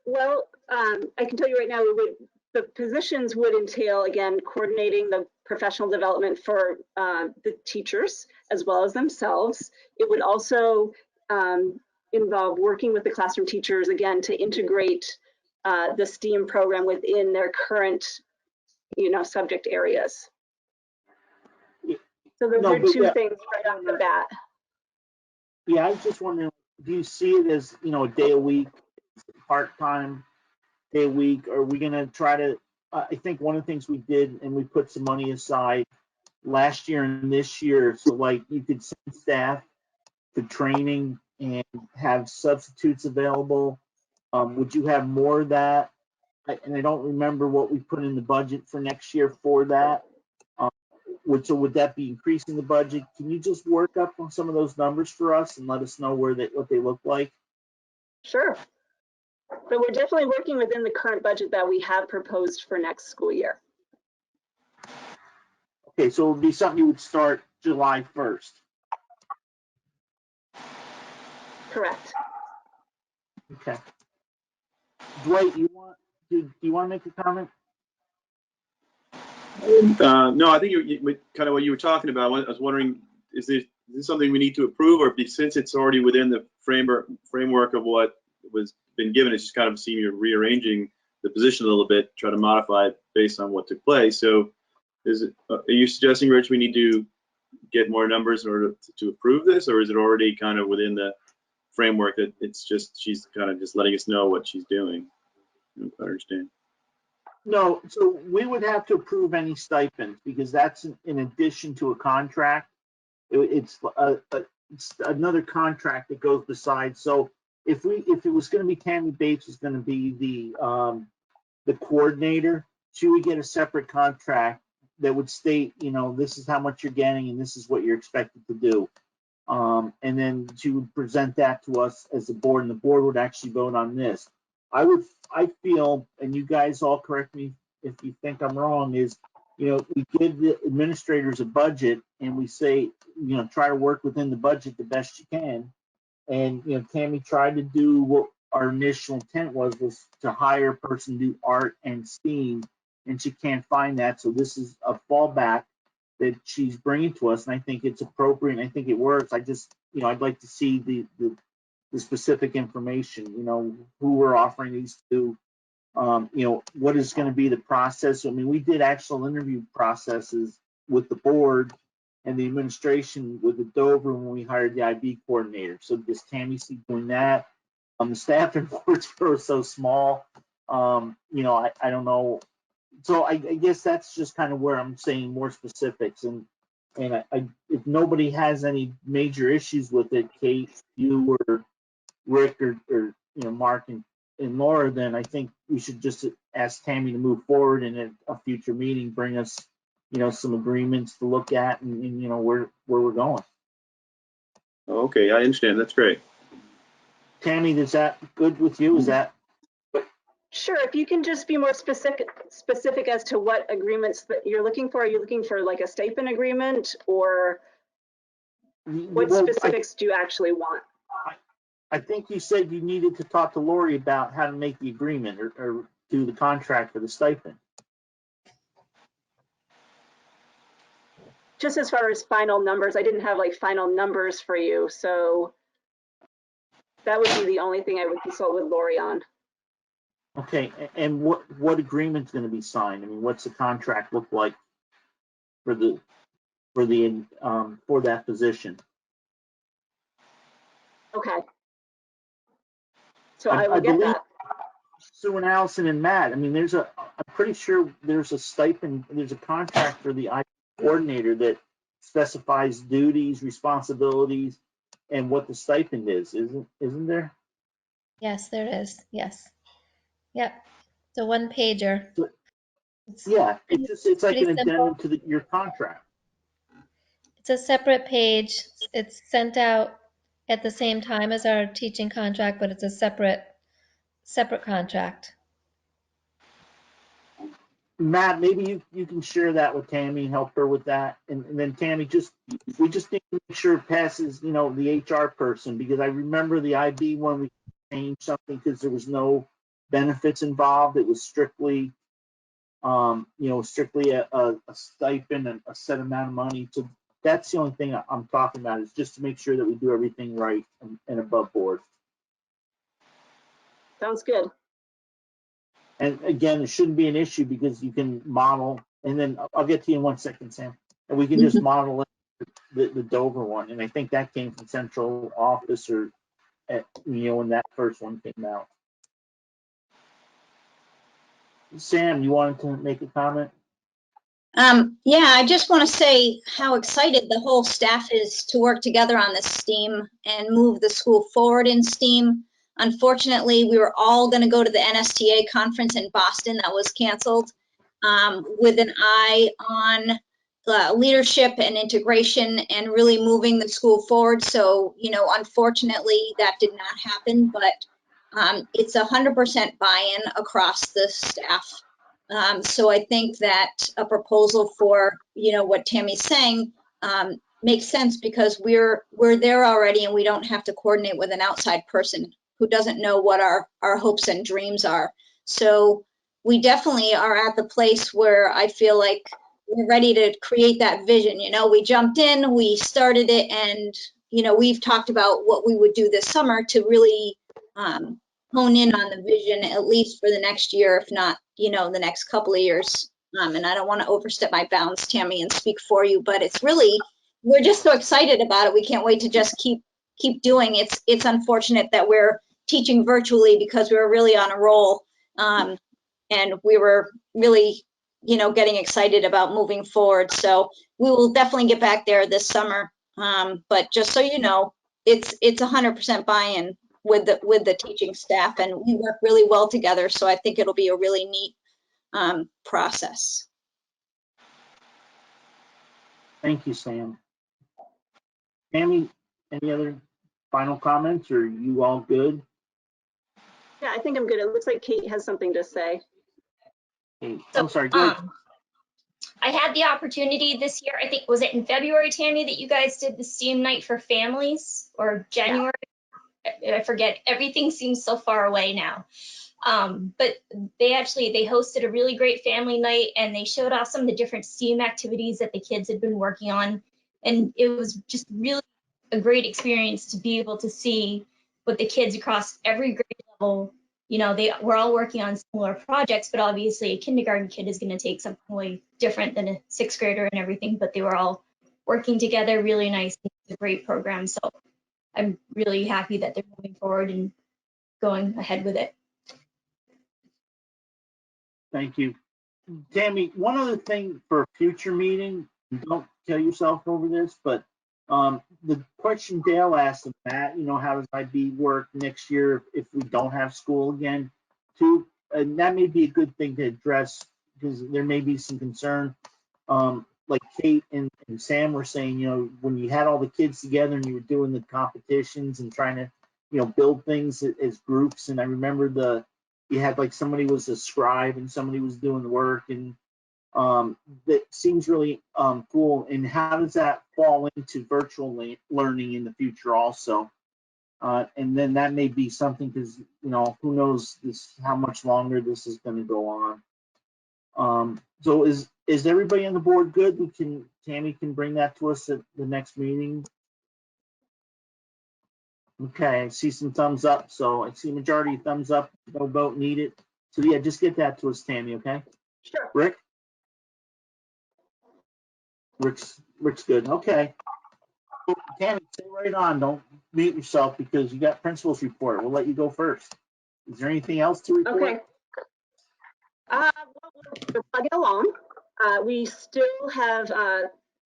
well, I can tell you right now, the positions would entail, again, coordinating the professional development for the teachers as well as themselves. It would also involve working with the classroom teachers, again, to integrate the STEAM program within their current, you know, subject areas. So those are two things right off the bat. Yeah, I was just wondering, do you see it as, you know, a day a week, part-time, day a week? Or are we going to try to, I think one of the things we did, and we put some money aside last year and this year, so like you could send staff to training and have substitutes available. Would you have more of that? And I don't remember what we put in the budget for next year for that. So would that be increasing the budget? Can you just work up on some of those numbers for us and let us know what they look like? Sure. But we're definitely working within the current budget that we have proposed for next school year. Okay, so it would be something you would start July 1st. Correct. Okay. Dwight, do you want to make a comment? No, I think kind of what you were talking about. I was wondering, is this something we need to approve, or since it's already within the framework of what was been given, it's just kind of seem you're rearranging the position a little bit, try to modify it based on what took place. So, are you suggesting, Rich, we need to get more numbers in order to approve this, or is it already kind of within the framework that it's just she's kind of just letting us know what she's doing? I understand. No, so we would have to approve any stipends because that's in addition to a contract. It's another contract that goes beside. So if it was going to be Tammy Bates was going to be the coordinator, she would get a separate contract that would state, you know, this is how much you're getting and this is what you're expected to do. And then she would present that to us as a board, and the board would actually vote on this. I feel, and you guys all correct me if you think I'm wrong, is, you know, we give the administrators a budget and we say, you know, try to work within the budget the best you can. And, you know, Tammy tried to do what our initial intent was to hire a person to do art and STEAM, and she can't find that. So this is a fallback that she's bringing to us, and I think it's appropriate, and I think it works. I just, you know, I'd like to see the specific information, you know, who we're offering these to, you know, what is going to be the process. I mean, we did actual interview processes with the board and the administration with the Dover when we hired the IB coordinator. So does Tammy see doing that? The staff in Wardsboro is so small, you know, I don't know. So I guess that's just kind of where I'm saying more specifics. And if nobody has any major issues with it, Kate, you or Rick or you know, Mark and Laura, then I think we should just ask Tammy to move forward and at a future meeting bring us some agreements to look at and where we're going. Okay, I understand. That's great. Tammy, is that good with you? Is that? Sure, if you can just be more specific as to what agreements that you're looking for. Are you looking for like a stipend agreement, or what specifics do you actually want? I think you said you needed to talk to Lori about how to make the agreement or do the contract for the stipend. Just as far as final numbers, I didn't have like final numbers for you, so that would be the only thing I would consult with Lori on. Okay, and what agreement's going to be signed? I mean, what's the contract look like for that position? Okay. So I will get that. Sue and Allison and Matt, I mean, I'm pretty sure there's a stipend, there's a contract for the IT coordinator that specifies duties, responsibilities, and what the stipend is, isn't there? Yes, there is. Yes. Yep. It's a one pager. Yeah, it's like an addendum to your contract. It's a separate page. It's sent out at the same time as our teaching contract, but it's a separate contract. Matt, maybe you can share that with Tammy, help her with that, and then Tammy, we just need to make sure it passes, the HR person, because I remember the IB one we changed something because there was no benefits involved. It was strictly, strictly a stipend and a set amount of money. So that's the only thing I'm talking about, is just to make sure that we do everything right and above board. Sounds good. And again, it shouldn't be an issue because you can model, and then I'll get to you in 1 second, Sam. And we can just model the Dover one. And I think that came from central office or, when that first one came out. Sam, you wanted to make a comment? Yeah, I just want to say how excited the whole staff is to work together on this STEAM and move the school forward in STEAM. Unfortunately, we were all going to go to the NSTA conference in Boston that was canceled, with an eye on leadership and integration and really moving the school forward. So, unfortunately, that did not happen, but it's 100% buy-in across the staff. So I think that a proposal for, what Tammy's saying makes sense, because we're there already and we don't have to coordinate with an outside person who doesn't know what our hopes and dreams are. So we definitely are at the place where I feel like we're ready to create that vision. We jumped in, we started it, and, we've talked about what we would do this summer to really hone in on the vision, at least for the next year, if not, the next couple of years. And I don't want to overstep my bounds, Tammy, and speak for you, but it's really, we're just so excited about it. We can't wait to just keep doing. It's unfortunate that we're teaching virtually because we were really on a roll. And we were really, getting excited about moving forward. So we will definitely get back there this summer. But just so you know, it's 100% buy-in with the teaching staff, and we work really well together. So I think it'll be a really neat process. Thank you, Sam. Tammy, any other final comments, or are you all good? Yeah, I think I'm good. It looks like Kate has something to say. Kate, I'm sorry, go ahead. I had the opportunity this year, I think, was it in February, Tammy, that you guys did the STEAM night for families, or January? Yeah. I forget, everything seems so far away now. But they hosted a really great family night, and they showed off some of the different STEAM activities that the kids had been working on. And it was just really a great experience to be able to see what the kids across every grade level, they were all working on similar projects, but obviously a kindergarten kid is going to take something way different than a sixth grader and everything, but they were all working together really nice. It's a great program. So I'm really happy that they're moving forward and going ahead with it. Thank you. Tammy, one other thing for a future meeting, don't kill yourself over this, but the question Dale asked of Matt, how does IB work next year if we don't have school again? And that may be a good thing to address, because there may be some concern. like Kate and Sam were saying, you know, when you had all the kids together and you were doing the competitions and trying to, you know, build things as groups. And I remember you had like somebody was a scribe and somebody was doing the work, and that seems really cool. And how does that fall into virtual learning in the future also? And then that may be something, because, you know, who knows how much longer this is going to go on. So is everybody on the board good? Tammy can bring that to us at the next meeting. Okay, I see some thumbs up. So I see majority of thumbs up, no vote needed. So yeah, just get that to us, Tammy, okay? Sure. Rick's good. Okay. Tammy, stay right on. Don't mute yourself because you got principal's report. We'll let you go first. Is there anything else to report? Okay. Well, we're plugging along. We still have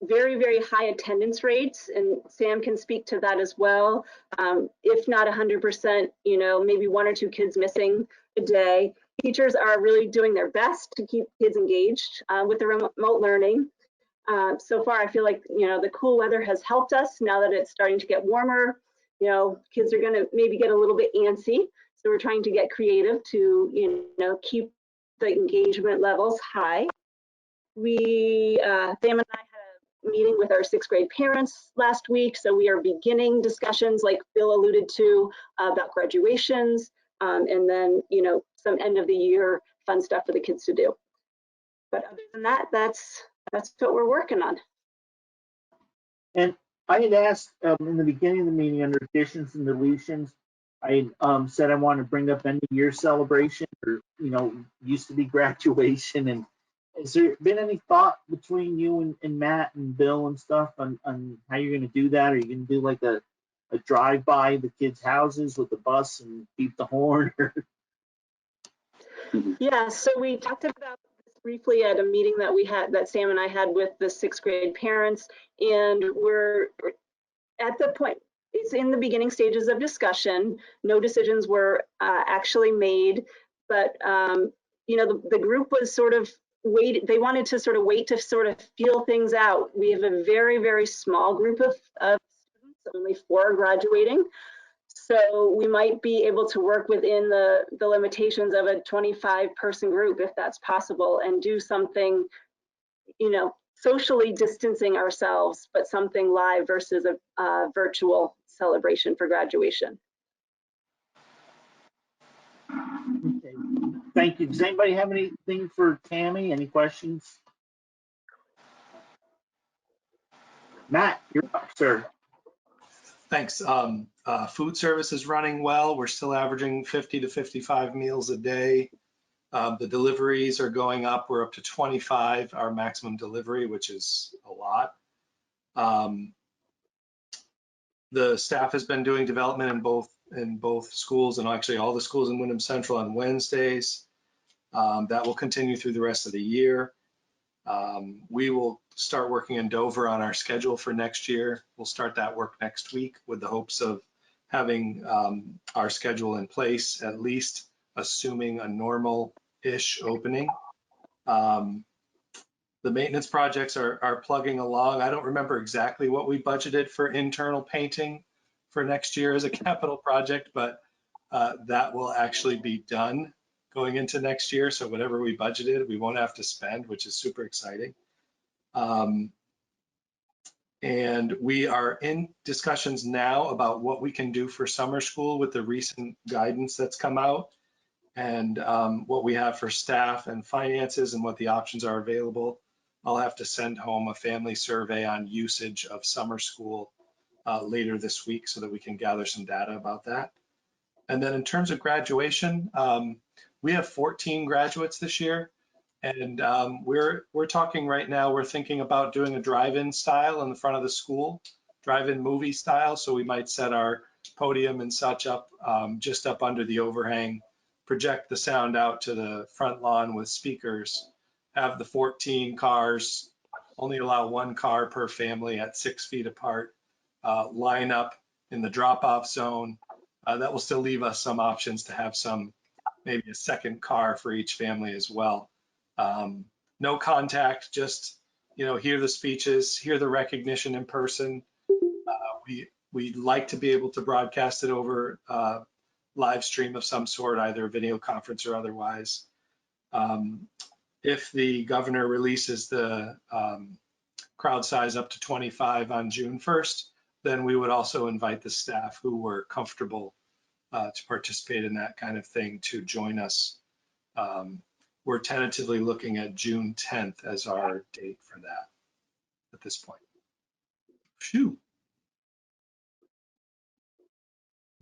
very, very high attendance rates, and Sam can speak to that as well. If not 100%, you know, maybe 1 or 2 kids missing a day. Teachers are really doing their best to keep kids engaged with the remote learning. So far, I feel like, you know, the cool weather has helped us. Now that it's starting to get warmer, you know, kids are going to maybe get a little bit antsy. So we're trying to get creative to, you know, keep the engagement levels high. Sam and I had a meeting with our 6th grade parents last week. So we are beginning discussions, like Bill alluded to, about graduations, and then, you know, some end of the year fun stuff for the kids to do. But other than that, that's what we're working on. And I had asked in the beginning of the meeting under additions and deletions, I said I want to bring up end of year celebration, or, you know, used to be graduation. And has there been any thought between you and Matt and Bill and stuff on how you're going to do that? Are you going to do like a drive by the kids' houses with the bus and beep the horn? Yeah, so we talked about this briefly at a meeting that Sam and I had with the 6th grade parents, and we're at the point, it's in the beginning stages of discussion. No decisions were actually made, but you know, the group was sort of they wanted to sort of wait to sort of feel things out. We have a very, very small group of students, only 4 graduating. So we might be able to work within the limitations of a 25-person group, if that's possible, and do something, you know, socially distancing ourselves, but something live versus a virtual celebration for graduation. Okay, thank you. Does anybody have anything for Tammy? Any questions? Matt, you're up, sir. Thanks. Food service is running well. We're still averaging 50 to 55 meals a day. The deliveries are going up. We're up to 25, our maximum delivery, which is a lot. The staff has been doing development in both schools, and actually all the schools in Wyndham Central on Wednesdays. That will continue through the rest of the year. We will start working in Dover on our schedule for next year. We'll start that work next week with the hopes of having our schedule in place, at least assuming a normal-ish opening. The maintenance projects are plugging along. I don't remember exactly what we budgeted for internal painting for next year as a capital project, but that will actually be done going into next year. So whatever we budgeted, we won't have to spend, which is super exciting. And we are in discussions now about what we can do for summer school with the recent guidance that's come out, and what we have for staff and finances and what the options are available. I'll have to send home a family survey on usage of summer school later this week so that we can gather some data about that. And then in terms of graduation, we have 14 graduates this year. And we're talking right now, we're thinking about doing a drive-in style in the front of the school, drive-in movie style. So we might set our podium and such up just up under the overhang, project the sound out to the front lawn with speakers, have the 14 cars, only allow 1 car per family at 6 feet apart, line up in the drop-off zone. That will still leave us some options to have maybe a second car for each family as well. No contact, just, hear the speeches, hear the recognition in person. We'd like to be able to broadcast it over live stream of some sort, either a video conference or otherwise. If the governor releases the crowd size up to 25 on June 1st, then we would also invite the staff who were comfortable to participate in that kind of thing to join us. We're tentatively looking at June 10th as our date for that at this point. Phew.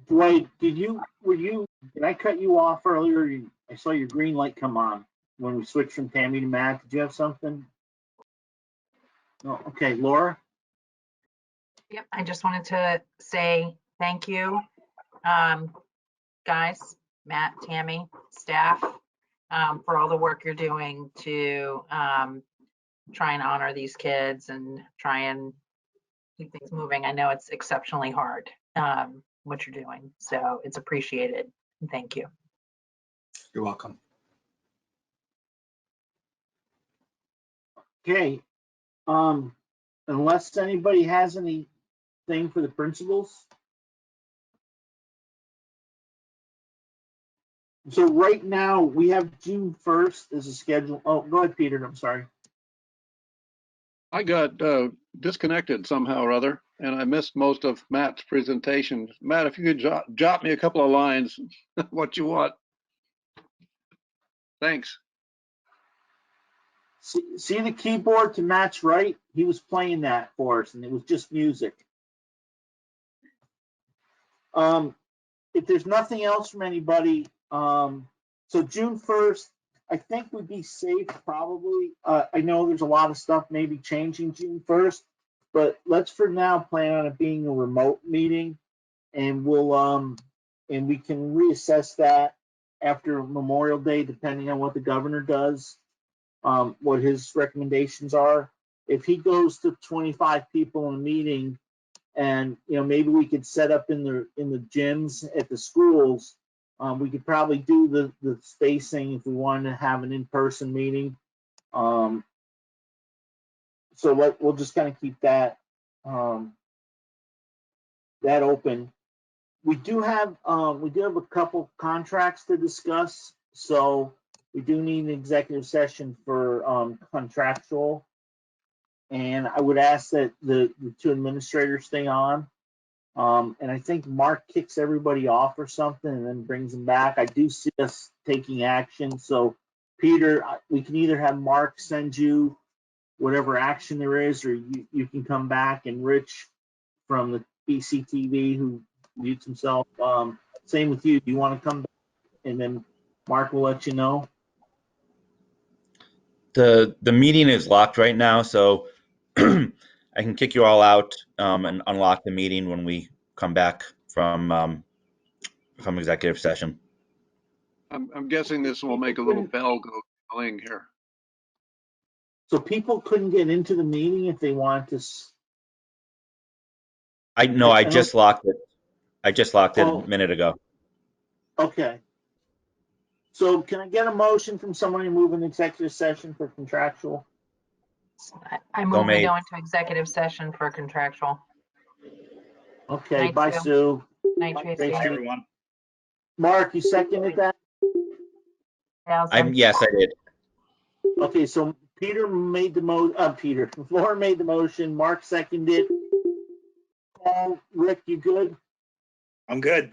Dwight, did I cut you off earlier? I saw your green light come on when we switched from Tammy to Matt. Did you have something? No. Okay, Laura? Yep, I just wanted to say thank you, guys, Matt, Tammy, staff, for all the work you're doing to try and honor these kids and try and keep things moving. I know it's exceptionally hard, what you're doing, so it's appreciated. Thank you. You're welcome. Okay. Unless anybody has anything for the principals. So right now we have June 1st as a schedule. Oh, go ahead, Peter. I'm sorry. I got disconnected somehow or other, and I missed most of Matt's presentation. Matt, if you could jot me a couple of lines, what you want. Thanks. See the keyboard to Matt's right? He was playing that for us, and it was just music. If there's nothing else from anybody, so June 1st, I think would be safe probably. I know there's a lot of stuff maybe changing June 1st, but let's for now plan on it being a remote meeting, and we'll and we can reassess that after Memorial Day, depending on what the governor does, what his recommendations are. If he goes to 25 people in a meeting, and maybe we could set up in the gyms at the schools. We could probably do the spacing if we wanted to have an in-person meeting. So we'll just kind of keep that that open. We do have a couple contracts to discuss, so we do need an executive session for contractual. And I would ask that the two administrators stay on. And I think Mark kicks everybody off or something and then brings them back. I do see us taking action. So, Peter, we can either have Mark send you whatever action there is, or you can come back, and Rich from the BCTV who mutes himself. Same with you. Do you want to come back? And then Mark will let you know. The meeting is locked right now, so I can kick you all out and unlock the meeting when we come back from executive session. I'm guessing this will make a little bell go cling here. So people couldn't get into the meeting if they wanted to. I just locked it. I just locked it a minute ago. Okay. So can I get a motion from someone to move an executive session for contractual? I move we go into executive session for contractual. Okay, Night, bye, Sue. Night, Tracy. Hi, everyone. Mark, you seconded that? Yes, I did. Okay, so Peter made the Laura made the motion, Mark seconded. Paul, Rick, you good? I'm good.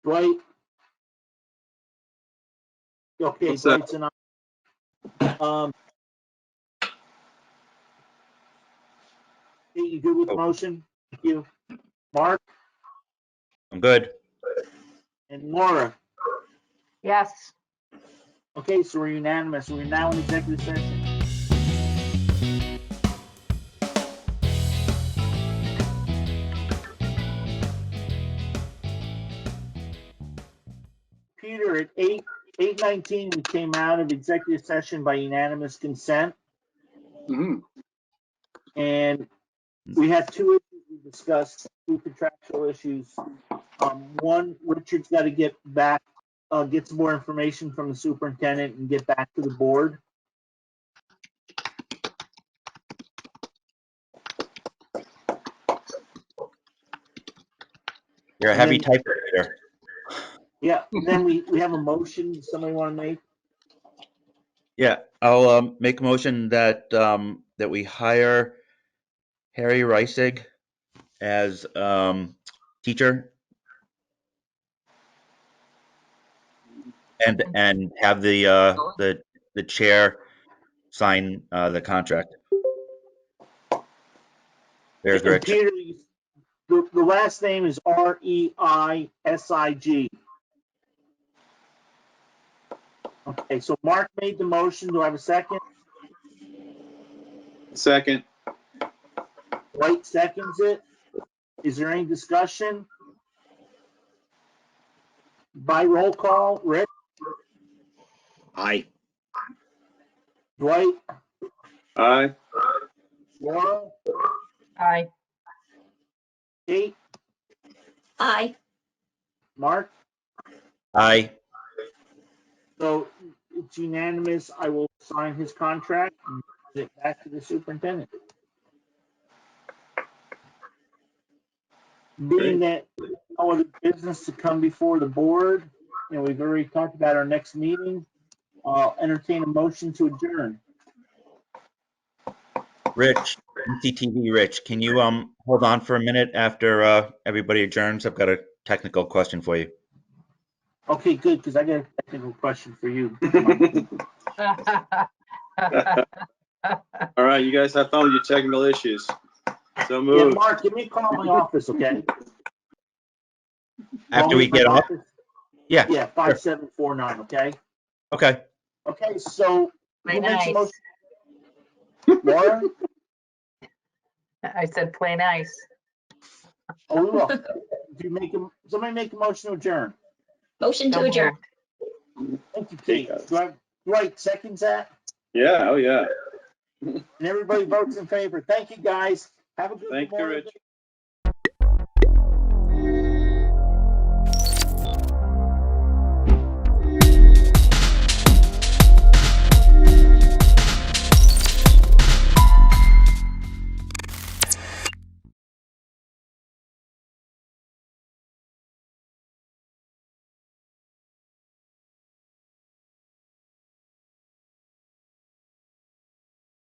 Dwight? Okay, What's that? Dwight's enough. Hey, you good with the motion? Thank you. Mark? I'm good. And Laura? Yes. Okay, so we're unanimous. We're now in executive session. Peter, at 8:19, we came out of executive session by unanimous consent. Mm-hmm. And we had two issues we discussed, two contractual issues. One, Richard's got to get back, get some more information from the superintendent and get back to the board. You're a And heavy then- typewriter. Yeah, then we have a motion. Somebody want to make? Yeah, I'll make a motion that that we hire Harry Reisig as teacher and have the chair sign the contract. There's And Rich. Peter, the last name is Reisig. Okay, so Mark made the motion. Do I have a second? Second. Dwight seconds it. Is there any discussion? By roll call, Rick, Aye. Dwight, Aye. Laura, Aye. Kate, Aye. Mark. Aye. So it's unanimous. I will sign his contract and send it back to the superintendent. Being that all of the business to come before the board, we've already talked about our next meeting. I'll entertain a motion to adjourn. Rich, NCTV Rich, can you hold on for a minute after everybody adjourns? I've got a technical question for you. Okay, good, because I got a technical question for you. All right, you guys have fun with your technical issues. So Yeah, moved. Mark, give me a call in my office, okay? After we get off? Yeah. Yeah, 5749, okay? Okay. Okay, so Play who makes a nice. motion? Laura? I said play nice. Oh, we will. If you somebody make a motion to adjourn. Motion to So adjourn. Thank you, Kate. Dwight seconds that? Yeah, oh yeah. And everybody votes in favor. Thank you, guys. Have a good Thank you, morning. Rich.